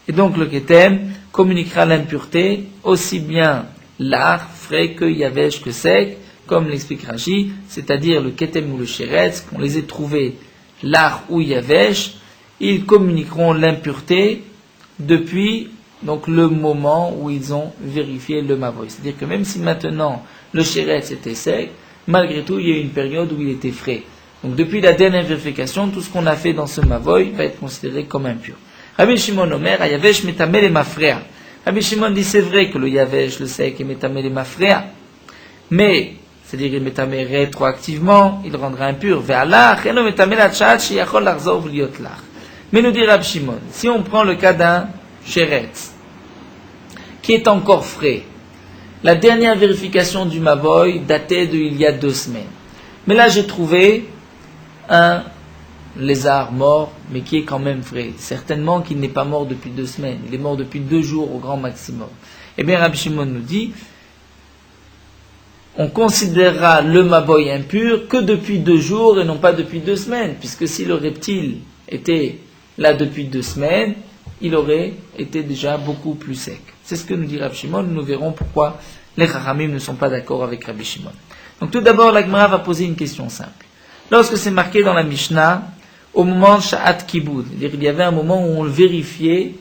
et donc le ketem communiquera l'impureté aussi bien l'art, frais que yavesh que sec, comme l'explique Rashi, c'est-à-dire le ketem ou le sheretz, qu'on les ait trouvés l'art ou yavesh, ils communiqueront l'impureté depuis donc le moment où ils ont vérifié le mavoy. C'est-à-dire que même si maintenant le sheretz était sec, malgré tout il y a eu une période où il était frais. Donc depuis la dernière vérification, tout ce qu'on a fait dans ce mavoy va être considéré comme impur. Rabbi Shimon Omer, yavesh metamel et mafrea. Rabbi Shimon dit c'est vrai que le yavesh, le sec, est metamel et mafrea, mais c'est-à-dire il metamel rétroactivement, il rendra impur. Ve'alach, eno metamel achat sheyachol larzor v'liot lach. Mais nous dit Rabbi Shimon, si on prend le cas d'un sheretz qui est encore frais, la dernière vérification du mavoy datait d'il y a 2 semaines. Mais là j'ai trouvé un lézard mort, mais qui est quand même frais. Certainement qu'il n'est pas mort depuis 2 semaines. Il est mort depuis 2 jours au grand maximum. Eh bien, Rabbi Shimon nous dit, on considérera le maboy impur que depuis 2 jours et non pas depuis 2 semaines, puisque si le reptile était là depuis 2 semaines, il aurait été déjà beaucoup plus sec. C'est ce que nous dit Rabbi Shimon. Nous verrons pourquoi les Chachamim ne sont pas d'accord avec Rabbi Shimon. Donc tout d'abord, la Gemara va poser une question simple. Lorsque c'est marqué dans la Mishnah, au moment Sha'at Kiboud, c'est-à-dire il y avait un moment où on le vérifiait,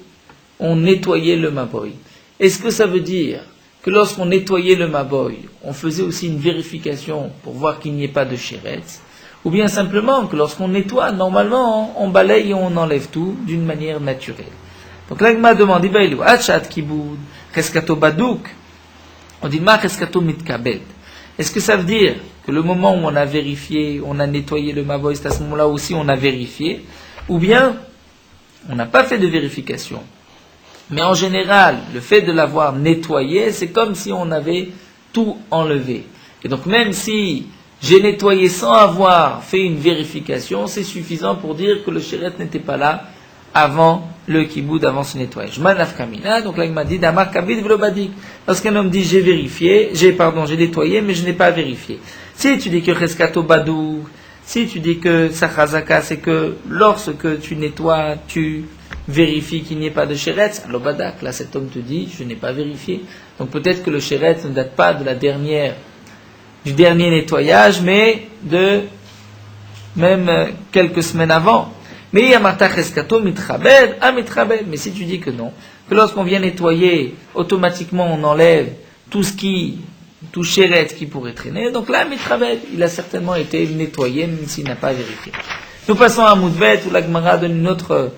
on nettoyait le maboy. Est-ce que ça veut dire que lorsqu'on nettoyait le maboy, on faisait aussi une vérification pour voir qu'il n'y ait pas de sheretz, ou bien simplement que lorsqu'on nettoie, normalement, on balaye et on enlève tout d'une manière naturelle. Donc là, il m'a demandé, Sha'at Kiboud, Cheskato Badouk, on dit, Ma Cheskato Mitkabed. Est-ce que ça veut dire que le moment où on a vérifié, on a nettoyé le maboy, c'est à ce moment-là aussi on a vérifié, ou bien on n'a pas fait de vérification. Mais en général, le fait de l'avoir nettoyé, c'est comme si on avait tout enlevé. Et donc même si j'ai nettoyé sans avoir fait une vérification, c'est suffisant pour dire que le sheretz n'était pas là avant le kiboud, avant ce nettoyage. Manaf kamina, donc là il m'a dit damar kabid vlobadik. Lorsqu'un homme dit j'ai vérifié, j'ai nettoyé, mais je n'ai pas vérifié. Si tu dis que cheskato badou, si tu dis que sachazaka, c'est que lorsque tu nettoies, tu vérifies qu'il n'y ait pas de sheretz, alors badak, là cet homme te dit je n'ai pas vérifié. Donc peut-être que le sheretz ne date pas de du dernier nettoyage, mais de même quelques semaines avant. Mais si tu dis que non, que lorsqu'on vient nettoyer, automatiquement on enlève tout ce qui tout chéret qui pourrait traîner. Donc là, Mitrabed, il a certainement été nettoyé, même s'il n'a pas vérifié. Nous passons à Moudbet, où la Gemara donne une autre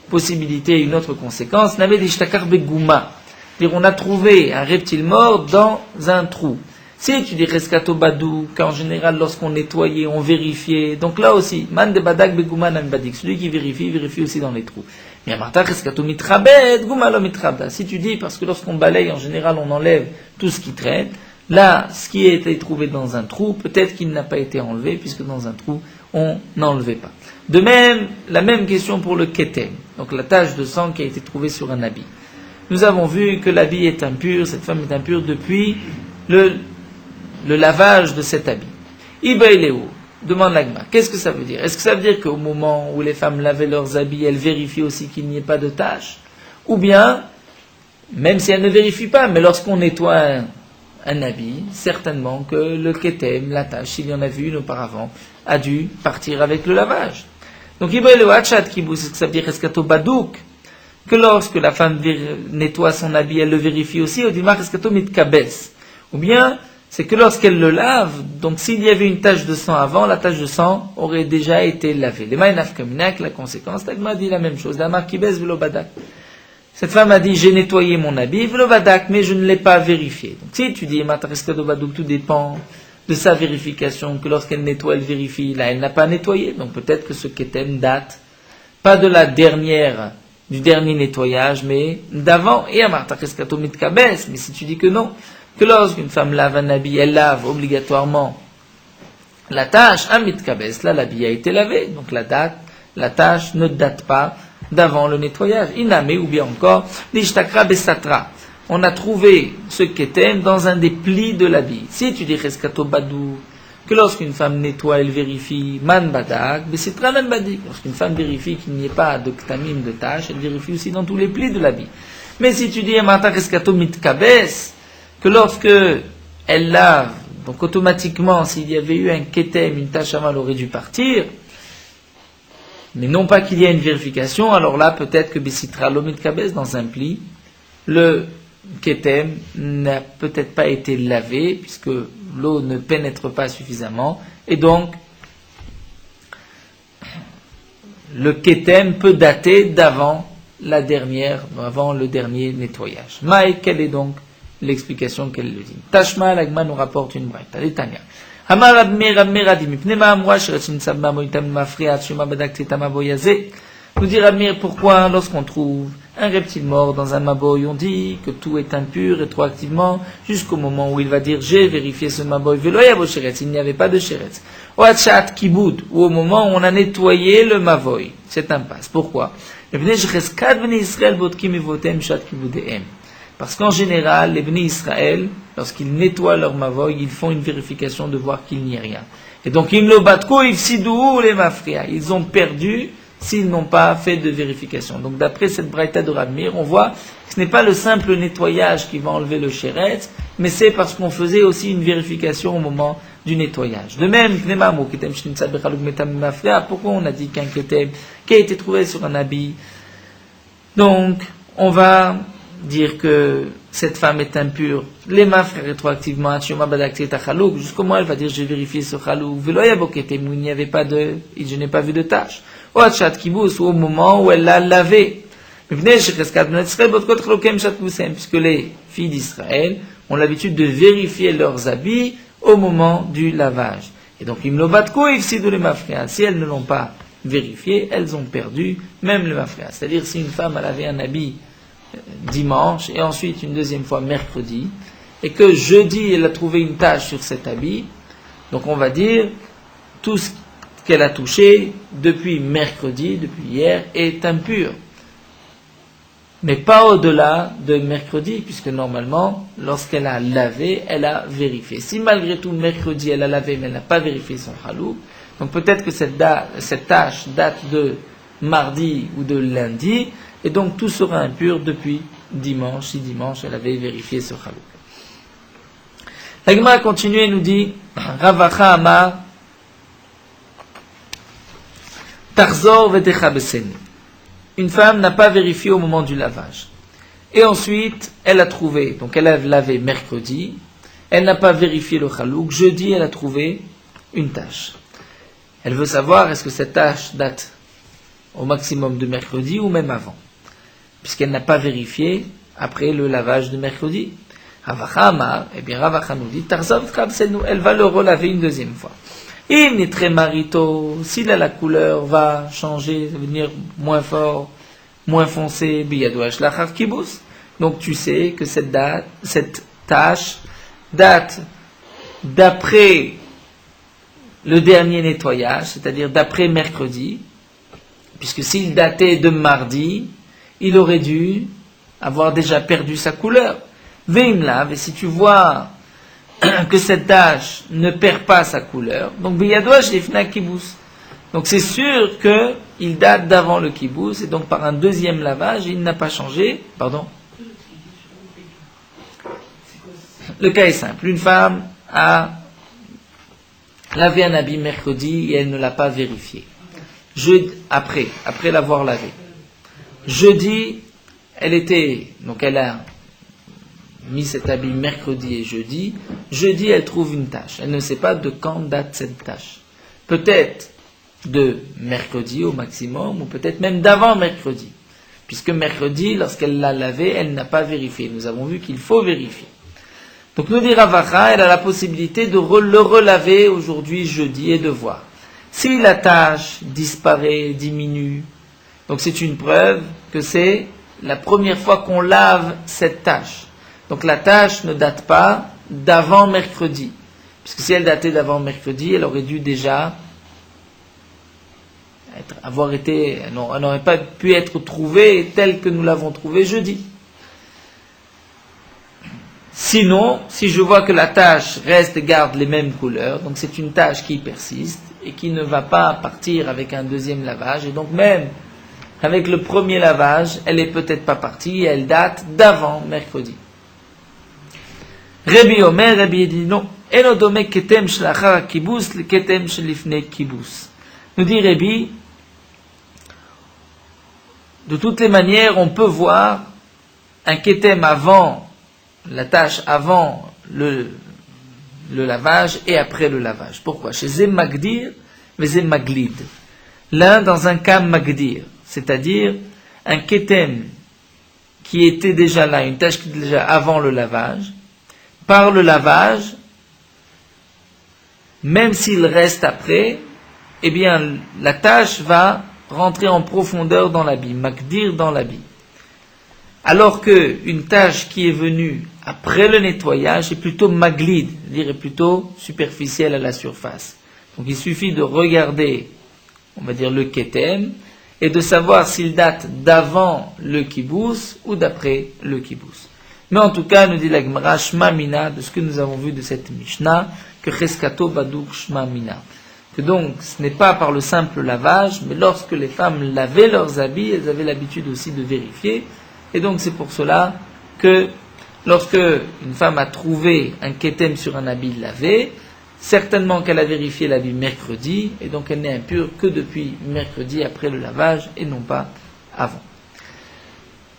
possibilité, une autre conséquence. N'avait des shtakar begouma. On a trouvé un reptile mort dans un trou. Si tu dis reskato badou, qu'en général, lorsqu'on nettoyait, on vérifiait. Donc là aussi, man de badak begouma nan badik. Celui qui vérifie aussi dans les trous. Mais amarta reskato mitrabed, gouma lo mitrabda. Si tu dis, parce que lorsqu'on balaye, en général, on enlève tout ce qui traîne. Là, ce qui a été trouvé dans un trou, peut-être qu'il n'a pas été enlevé, puisque dans un trou, on n'enlevait pas. De même, la même question pour le ketem, donc la tache de sang qui a été trouvée sur un habit. Nous avons vu que l'habit est impur, cette femme est impure depuis le lavage de cet habit. Ibaïléo, demande l'agma, qu'est-ce que ça veut dire? Est-ce que ça veut dire qu'au moment où les femmes lavaient leurs habits, elles vérifient aussi qu'il n'y ait pas de tache? Ou bien, même si elles ne vérifient pas, mais lorsqu'on nettoie un habit, certainement que le ketem, la tache, s'il y en a vu une auparavant, a dû partir avec le lavage. Donc, Ibaïléo, Hachat Kibou, c'est ce que ça veut dire, Eskato Badouk, que lorsque la femme nettoie son habit, elle le vérifie aussi, au dimar Eskato Mitkabes. Ou bien, c'est que lorsqu'elle le lave, donc s'il y avait une tache de sang avant, la tache de sang aurait déjà été lavée. Les maïnaf kaminak, la conséquence, Tagma dit la même chose. Damar kibes velo badak. Cette femme a dit, j'ai nettoyé mon habit, velo badak, mais je ne l'ai pas vérifié. Donc si tu dis, matareskado badouk, tout dépend de sa vérification, que lorsqu'elle nettoie, elle vérifie. Là, elle n'a pas nettoyé, donc peut-être que ce ketem date, pas de la dernière, du dernier nettoyage, mais d'avant. Et amartakeskato mitkabes, mais si tu dis que non, que lorsqu'une femme lave un habit, elle lave obligatoirement la tâche, un mitkabes, là l'habit a été lavé, donc la tâche ne date pas d'avant le nettoyage. Iname, ou bien encore, l'ishtakra besatra. On a trouvé ce ketem dans un des plis de l'habit. Si tu dis reskato badou, que lorsqu'une femme nettoie, elle vérifie man badak, besitra nan badik. Lorsqu'une femme vérifie qu'il n'y ait pas de ktamim, de tâche, elle vérifie aussi dans tous les plis de l'habit. Mais si tu dis amata reskato mitkabes, que lorsque elle lave, donc automatiquement, s'il y avait eu un ketem, une tache à mal aurait dû partir, mais non pas qu'il y ait une vérification, alors là, peut-être que Bessitra Lomitkabes, dans un pli, le ketem n'a peut-être pas été lavé, puisque l'eau ne pénètre pas suffisamment, et donc, le ketem peut dater d'avant avant le dernier nettoyage. Maï, quelle est donc l'explication qu'elle le dit? Tashma, l'agma nous rapporte une braïta. L'Etania. Amar Rab Meir dit, Mipnema amwa sheratin sabma moitam mafriat shema badakti tamaboyaze. Nous dit Rab Meir, pourquoi lorsqu'on trouve un reptile mort dans un maboy, on dit que tout est impur rétroactivement jusqu'au moment où il va dire j'ai vérifié ce maboy, veloyabo sheretz, il n'y avait pas de sheretz. Oachat kiboud, ou au moment où on a nettoyé le maboy. C'est un passe. Pourquoi? Parce qu'en général, les Bnei Israël, lorsqu'ils nettoient leur mavoy, ils font une vérification de voir qu'il n'y a rien. Et donc, ils ont perdu s'ils n'ont pas fait de vérification. Donc, d'après cette braïta de Rab Meir, on voit que ce n'est pas le simple nettoyage qui va enlever le sheretz, mais c'est parce qu'on faisait aussi une vérification au moment du nettoyage. De même, pourquoi on a dit qu'un ketem qui a été trouvé sur un habit? Donc, on va dire que cette femme est impure. Les mafres rétroactivement, jusqu'au moment elle va dire j'ai vérifié ce chalouk, il n'y avait pas je n'ai pas vu de tache. Ou au moment où elle l'a lavé. Puisque les filles d'Israël ont l'habitude de vérifier leurs habits au moment du lavage. Et donc, si elles ne l'ont pas vérifié, elles ont perdu même le mafria. C'est-à-dire, si une femme a lavé un habit dimanche, et ensuite une deuxième fois mercredi, et que jeudi elle a trouvé une tache sur cet habit, donc on va dire, tout ce qu'elle a touché depuis mercredi, depuis hier, est impur. Mais pas au-delà de mercredi, puisque normalement, lorsqu'elle a lavé, elle a vérifié. Si malgré tout, mercredi, elle a lavé, mais elle n'a pas vérifié son chalouk, donc peut-être que cette tâche date de mardi ou de lundi, et donc tout sera impur depuis dimanche, si dimanche, elle avait vérifié ce chalouk. La Gemara continue et nous dit, Ravacha Amar, Tarzor vetecha beseni. Une femme n'a pas vérifié au moment du lavage. Et ensuite, elle a trouvé, donc elle a lavé mercredi, Elle n'a pas vérifié le chalouk. Jeudi, elle a trouvé une tache. Elle veut savoir est-ce que cette tache date au maximum de mercredi ou même avant, puisqu'elle n'a pas vérifié après le lavage de mercredi. Ravacha Amar, eh bien Ravacha nous dit, Tarzov Kabsenu, elle va le relaver une deuxième fois. Il n'est très marito, si la couleur va changer, devenir moins fort, moins foncé, biyadouach lachar kibous. Donc tu sais que cette tache date d'après le dernier nettoyage, c'est-à-dire d'après mercredi, puisque s'il datait de mardi, il aurait dû avoir déjà perdu sa couleur. Veimlav, et si tu vois que cette tache ne perd pas sa couleur, donc biyadouach lifna kibous. Donc c'est sûr qu'il date d'avant le kibous, et donc par un deuxième lavage, il n'a pas changé. Pardon. Le cas est simple. Une femme a lavé un habit mercredi et elle ne l'a pas vérifié. Après l'avoir lavé. Jeudi, elle a mis cet habit mercredi et jeudi. Jeudi, elle trouve une tache. Elle ne sait pas de quand date cette tache. Peut-être de mercredi au maximum, ou peut-être même d'avant mercredi. Puisque mercredi, lorsqu'elle l'a lavé, elle n'a pas vérifié. Nous avons vu qu'il faut vérifier. Donc nous dit Ravacha, elle a la possibilité de le relaver aujourd'hui, jeudi, et de voir. Si la tache disparaît, diminue, donc c'est une preuve que c'est la première fois qu'on lave cette tache. Donc la tache ne date pas d'avant mercredi. Puisque si elle datait d'avant mercredi, elle aurait dû déjà elle n'aurait pas pu être trouvée telle que nous l'avons trouvée jeudi. Sinon, si je vois que la tache reste et garde les mêmes couleurs, donc c'est une tache qui persiste et qui ne va pas partir avec un deuxième lavage, et donc même avec le premier lavage, elle est peut-être pas partie, elle date d'avant mercredi. Rabbi Omer, Rabbi dit non, enodome ketem shlachar kibus le ketem shlifne kibus. Nous dit Rabbi, de toutes les manières, on peut voir un ketem avant la tache avant le lavage et après le lavage. Pourquoi? Chez Zem Magdir et Zem Maglid. L'un dans un cas Magdir, c'est-à-dire un ketem qui était déjà là, une tache qui était déjà avant le lavage. Par le lavage, même s'il reste après, eh bien la tache va rentrer en profondeur dans l'habit, Magdir dans l'habit. Alors qu'une tache qui est venue après le nettoyage est plutôt maglide, c'est-à-dire est plutôt superficielle à la surface. Donc il suffit de regarder, on va dire le ketem, et de savoir s'il date d'avant le kibous ou d'après le kibous. Mais en tout cas, nous dit la Gemara, Shma Mina, de ce que nous avons vu de cette Mishnah, que Cheskato Badur Shma Mina. Que donc, ce n'est pas par le simple lavage, mais lorsque les femmes lavaient leurs habits, elles avaient l'habitude aussi de vérifier. Et donc c'est pour cela que lorsque une femme a trouvé un ketem sur un habit lavé, certainement qu'elle a vérifié l'habit mercredi, et donc elle n'est impure que depuis mercredi après le lavage et non pas avant.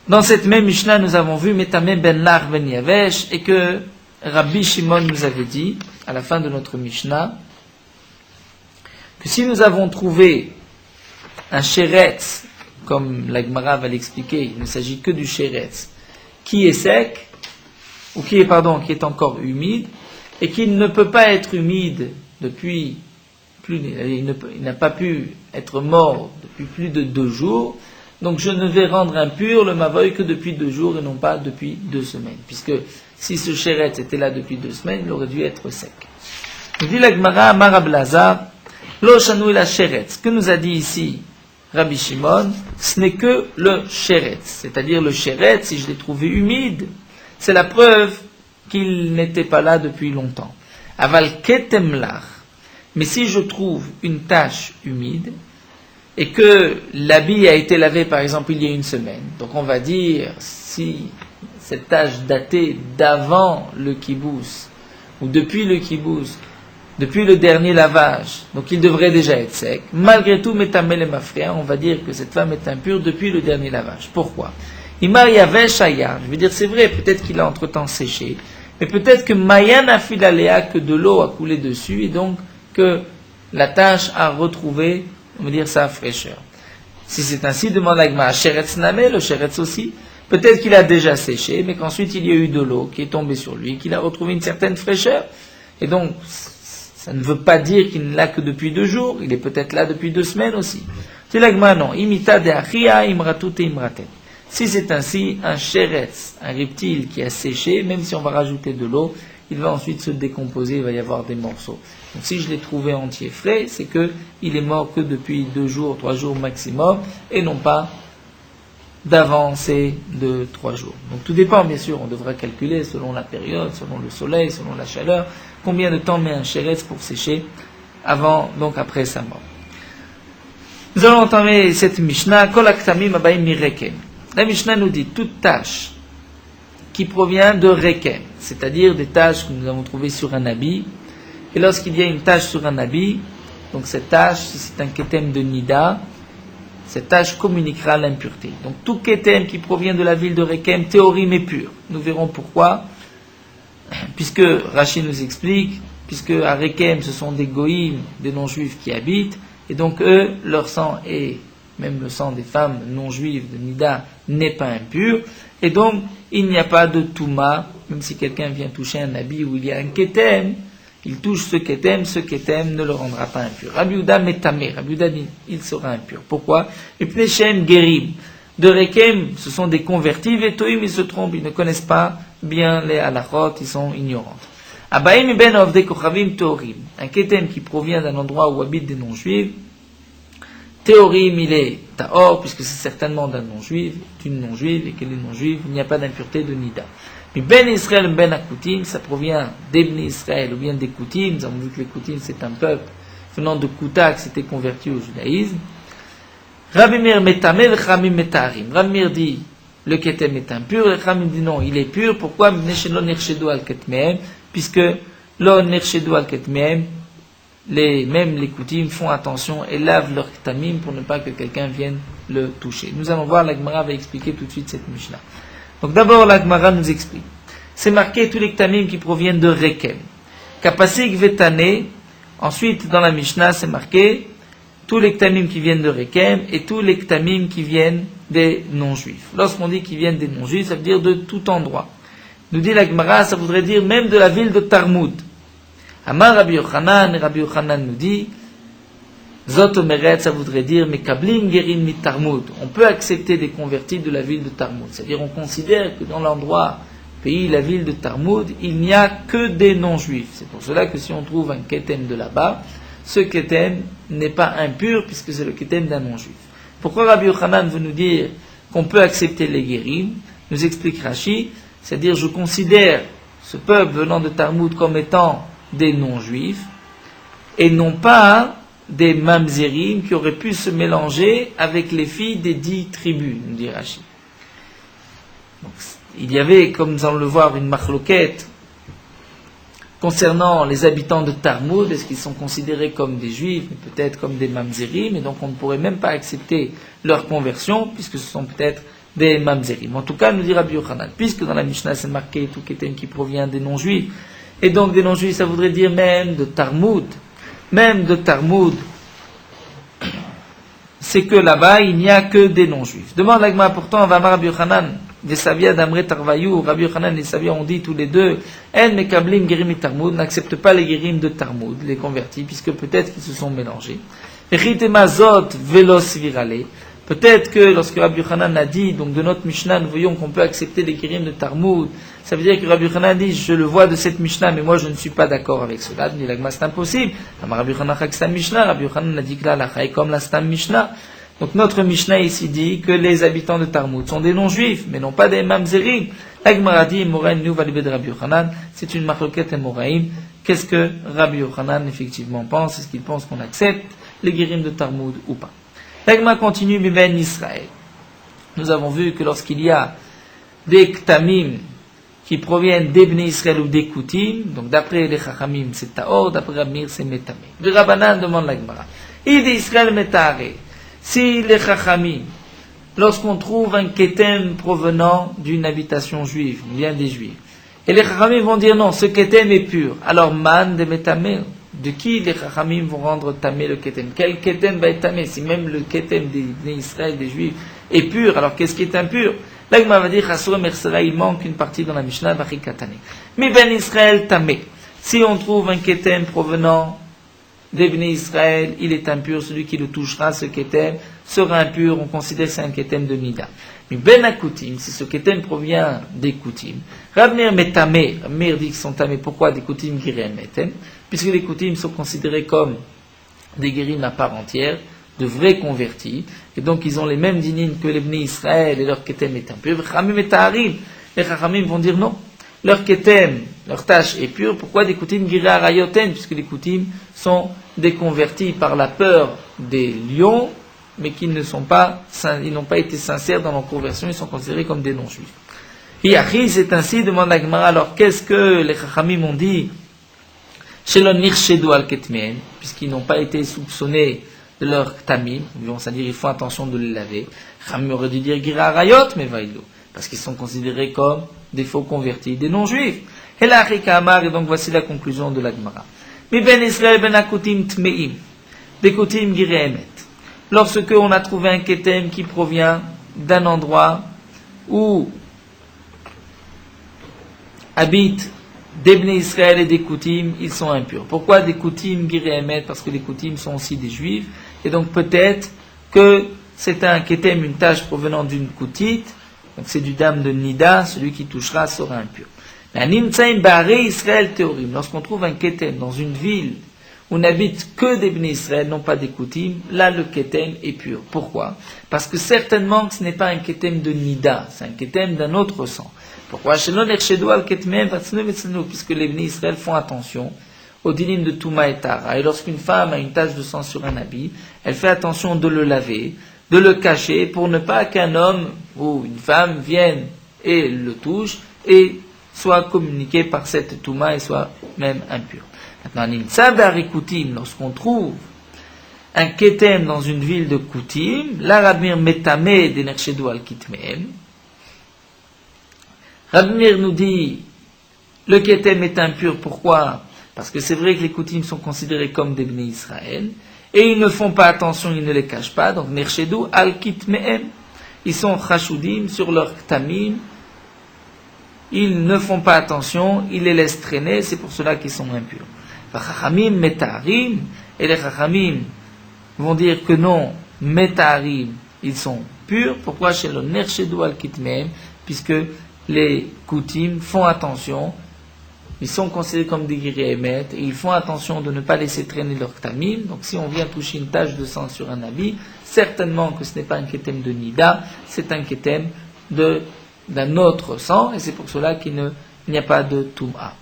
Dans cette même Mishnah, nous avons vu Metame ben Lar ben Yavesh, et que Rabbi Shimon nous avait dit, à la fin de notre Mishnah, que si nous avons trouvé un sheretz, comme la Gemara va l'expliquer, il ne s'agit que du sheretz, qui est sec, ou qui est encore humide, et qui ne peut pas être humide depuis il n'a pas pu être mort depuis plus de 2 jours, donc je ne vais rendre impur le mavoy que depuis 2 jours et non pas depuis 2 semaines, puisque si ce sheretz était là depuis 2 semaines, il aurait dû être sec. Il dit la Gemara, Marablaza, Lo shanu la sheretz, ce que nous a dit ici Rabbi Shimon, ce n'est que le sheretz, c'est-à-dire le sheretz, si je l'ai trouvé humide, c'est la preuve qu'il n'était pas là depuis longtemps. Aval ketemlach, mais si je trouve une tache humide, et que l'habit a été lavé par exemple il y a 1 semaine, donc on va dire, si cette tache datait d'avant le kibous, ou depuis le kibous, depuis le dernier lavage, donc il devrait déjà être sec. Malgré tout, métamel et mafria, on va dire que cette femme est impure depuis le dernier lavage. Pourquoi? Imar yavesh hayar, je veux dire c'est vrai, peut-être qu'il a entre-temps séché, Mais peut-être que Mayan a filaléa, que de l'eau a coulé dessus, et donc que la tâche a retrouvé, on va dire, sa fraîcheur. Si c'est ainsi, demande l'agma, sheretz name, le sheretz aussi, peut-être qu'il a déjà séché, mais qu'ensuite il y a eu de l'eau qui est tombée sur lui, qu'il a retrouvé une certaine fraîcheur. Et donc, ça ne veut pas dire qu'il n'est là que depuis 2 jours, il est peut-être là depuis 2 semaines aussi. C'est l'agma, non. Imita de achia, imratut et imratet. Si c'est ainsi, un sheretz, un reptile qui a séché, même si on va rajouter de l'eau, il va ensuite se décomposer, il va y avoir des morceaux. Donc si je l'ai trouvé entier frais, c'est que il est mort que depuis 2 jours, 3 jours maximum, et non pas d'avancée de 3 jours. Donc tout dépend, bien sûr, on devra calculer selon la période, selon le soleil, selon la chaleur, combien de temps met un sheretz pour sécher avant, donc après sa mort. Nous allons entamer cette Mishnah, Kol aktamim abaim mi rekem. La Mishnah nous dit toute tâche qui provient de rekem, c'est-à-dire des taches que nous avons trouvées sur un habit. Et lorsqu'il y a une tache sur un habit, donc cette tache, si c'est un ketem de nida, cette tache communiquera l'impureté. Donc tout ketem qui provient de la ville de Rekem, théorim est pur. Nous verrons pourquoi. Puisque Rashi nous explique, puisque à Rekem ce sont des goïms, des non-juifs qui habitent, et donc eux, leur sang et même le sang des femmes non-juives de Nida n'est pas impur, et donc il n'y a pas de touma, même si quelqu'un vient toucher un habit où il y a un ketem, il touche ce ketem ne le rendra pas impur. Rabbi Yehuda metamé, Rabbi Yehuda dit, il sera impur. Pourquoi? Et plechem gerim, de Rekem, ce sont des convertis, et toim, ils se trompent, ils ne connaissent pas bien les halachot, ils sont ignorants. Abaim ben ovdei kochavim teorim, un ketem qui provient d'un endroit où habitent des non-juifs, théorim, il est taor, puisque c'est certainement d'un non-juif, d'une non-juive, et qu'elle est non-juive, il n'y a pas d'impureté de nida. Mais ben Israël, ben Akoutim, ça provient d'Ebni Israël ou bien des Koutim. Nous avons vu que les Koutim c'est un peuple venant de Kouta qui s'était converti au judaïsme. Rabbi Meir metamé, le Chamim metarim. Rabbi Meir dit le ketem est impur, le Chamim dit non, il est pur. Pourquoi? Puisque lo nershedu al ketmehem, même les Koutim font attention et lavent leur ketamim pour ne pas que quelqu'un vienne le toucher. Nous allons voir, la Gemara va expliquer tout de suite cette Mishnah. Donc d'abord, la Gemara nous explique. C'est marqué tous les ktamim qui proviennent de Rekem. Kapasik vetane. Ensuite, dans la Mishnah, c'est marqué tous les ktamim qui viennent de Rekem et tous les ktamim qui viennent des non-juifs. Lorsqu'on dit qu'ils viennent des non-juifs, ça veut dire de tout endroit. Nous dit la Gemara, ça voudrait dire même de la ville de Tarmoud. Amar Rabbi Yochanan, et Rabbi Yochanan nous dit Zot omeret, ça voudrait dire Mekablim gerin mit Tarmoud. On peut accepter des convertis de la ville de Tarmoud. C'est-à-dire, on considère que dans l'endroit, pays, la ville de Tarmoud, il n'y a que des non-juifs. C'est pour cela que si on trouve un ketem de là-bas, ce ketem n'est pas impur puisque c'est le ketem d'un non-juif. Pourquoi Rabbi Yochanan veut nous dire qu'on peut accepter les guérim? Nous explique Rashi, c'est-à-dire, je considère ce peuple venant de Tarmoud comme étant des non-juifs et non pas des mamzerim qui auraient pu se mélanger avec les filles des 10 tribus, nous dit Rashi. Donc, il y avait, comme nous allons le voir, une machloquette concernant les habitants de Tarmoud. Est-ce qu'ils sont considérés comme des juifs, mais peut-être comme des mamzerim, et donc on ne pourrait même pas accepter leur conversion, puisque ce sont peut-être des mamzerim. En tout cas, nous dit Rabbi Yochanan, puisque dans la Mishnah c'est marqué tout ketem qui provient des non-juifs, et donc des non-juifs, ça voudrait dire même de Tarmoud, c'est que là-bas, il n'y a que des non-juifs. Demande l'agma, pourtant, on va voir Rabbi Yochanan, des Savias d'Amre Tarvayou, Rabbi Yochanan et les Savias ont dit tous les deux, En mekablim gerim et Tarmoud, n'accepte pas les gerim de Tarmoud, les convertis, puisque peut-être qu'ils se sont mélangés. Echitema zot velos virale. Peut-être que lorsque Rabbi Yochanan a dit, donc de notre Mishnah, nous voyons qu'on peut accepter les gerim de Tarmoud, ça veut dire que Rabbi Yochanan dit, je le vois de cette Mishnah, mais moi je ne suis pas d'accord avec cela. Il dit, l'agma, c'est impossible. Rabbi Yochanan a dit Mishnah, Rabbi Yochanan a dit que là, la est comme la Stam Mishnah. Donc notre Mishnah ici dit que les habitants de Tarmoud sont des non-juifs, mais non pas des mamzerim. L'agma dit, Moraim nou valibé de Rabbi Yochanan, c'est une marloquette et Moraim. Qu'est-ce que Rabbi Yochanan effectivement pense? Est-ce qu'il pense qu'on accepte les guérim de Tarmoud ou pas? L'agma continue, Ben Israël. Nous avons vu que lorsqu'il y a des ktamim qui proviennent d'Ebné Israël ou des Koutim, donc d'après les Chachamim c'est Taor, d'après Rabmir c'est Metamé. Le Rabbanan demande l'Agmara. Il dit Israël Metare. Si les Chachamim, lorsqu'on trouve un ketem provenant d'une habitation juive, vient des juifs, Et les Chachamim vont dire non, ce Ketem est pur. Alors, man de Metamé, de qui les Chachamim vont rendre Tamé le Ketem? Quel Ketem va être Tamé? Si même le Ketem des Israël, des Juifs, est pur, alors qu'est-ce qui est impur? L'Agma va dire, il manque une partie dans la Mishnah, Katane. Mais Ben Israël Tamé. Si on trouve un Ketem provenant d'Ebné Israël, il est impur, celui qui le touchera, ce Ketem, sera impur, on considère que c'est un Ketem de Nida. Mais Ben Akutim, si ce Ketem provient des Koutim, Rabnir Metamé, Rabnir dit qu'ils sont tamés, pourquoi des Koutim Girem Metem? Puisque les Koutim sont considérés comme des guérim à part entière, de vrais convertis, et donc ils ont les mêmes dinim que les Bnei Israël, et leur Ketem est impur. Les Chachamim vont dire non, leur Ketem, leur tâche est pure. Pourquoi des Koutim Gira Rayoten? Puisque les Koutim sont des convertis par la peur des lions, mais qui ne sont pas, ils n'ont pas été sincères dans leur conversion, ils sont considérés comme des non-juifs. Hiachi, c'est ainsi, demande la Gemara, alors qu'est-ce que les Chachamim ont dit? Shelon Nirchedu al Ketmen, puisqu'ils n'ont pas été soupçonnés de leur tamim, c'est-à-dire ils font attention de les laver. Chachamim aurait dû dire Gira Rayot, mais vaïlo, parce qu'ils sont considérés comme des faux convertis, des non-juifs. Et là, Amar, et donc voici la conclusion de la Gemara. Mais ben Israël ben Akutim Tmeim, des Kutim Gireemet. Lorsque on a trouvé un Ketem qui provient d'un endroit où habitent des Bnei Israël et des Koutim, ils sont impurs. Pourquoi des Koutim Gireemet? Parce que les Koutim sont aussi des Juifs, et donc peut-être que c'est un Ketem, une tâche provenant d'une Koutite, donc c'est du dam de Nida, celui qui touchera sera impur. Lorsqu'on trouve un Ketem dans une ville où n'habitent que des Bnei Israël, non pas des Koutim, là le Ketem est pur. Pourquoi? Parce que certainement que ce n'est pas un Ketem de Nida, c'est un Ketem d'un autre sang. Pourquoi? Puisque les Bnei Israël font attention au dinim de Touma et Tara. Et lorsqu'une femme a une tache de sang sur un habit, elle fait attention de le laver, de le cacher, pour ne pas qu'un homme ou une femme vienne et le touche et soit communiqué par cette Touma et soit même impur. Maintenant, lorsqu'on trouve un Ketem dans une ville de Koutim, l'Arabir Metame de Nerchedu al Kitmeem, Rabnir nous dit, le Ketem est impur, pourquoi? Parce que c'est vrai que les Koutim sont considérés comme des Bnei Israël, et ils ne font pas attention, ils ne les cachent pas, donc Nerchedu al Kitmeem, ils sont chashudim sur leur Ktamim, ils ne font pas attention, ils les laissent traîner, c'est pour cela qu'ils sont impurs. Chachamim metarim, et les Chachamim vont dire que non, metarim, ils sont purs. Pourquoi? Chez le Nerchedu al Kitmeem, puisque les Koutim font attention, ils sont considérés comme des Gireemet, et ils font attention de ne pas laisser traîner leur Ktamim. Donc si on vient toucher une tache de sang sur un habit, certainement que ce n'est pas un Ketem de Nida, c'est un Ketem d'un autre sang, et c'est pour cela qu'il n'y a pas de Touma.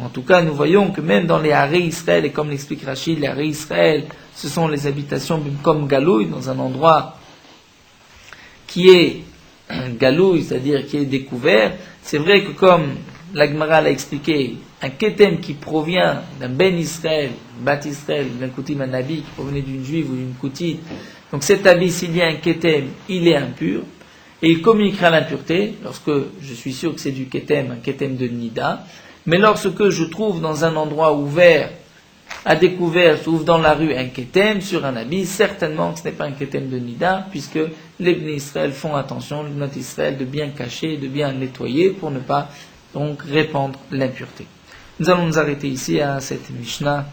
En tout cas, nous voyons que même dans les Haré Israël, et comme l'explique Rachid, les Haré Israël, ce sont les habitations comme Galouï, dans un endroit qui est Galouï, c'est-à-dire qui est découvert. C'est vrai que comme la Gemara l'a expliqué, un Ketem qui provient d'un Ben Israël, Bat Israël, d'un Koutim, un habit qui provenait d'une Juive ou d'une Koutite, donc cet habit, s'il y a un Ketem, il est impur, et il communiquera l'impureté, lorsque je suis sûr que c'est du Ketem, un Ketem de Nida. Mais lorsque je trouve dans un endroit ouvert, à découvert, je trouve dans la rue un Ketem sur un habit, certainement que ce n'est pas un Ketem de Nida, puisque les Bnei Israël font attention, les Bnei Israël, de bien cacher, de bien nettoyer, pour ne pas donc répandre l'impureté. Nous allons nous arrêter ici à cette Mishnah.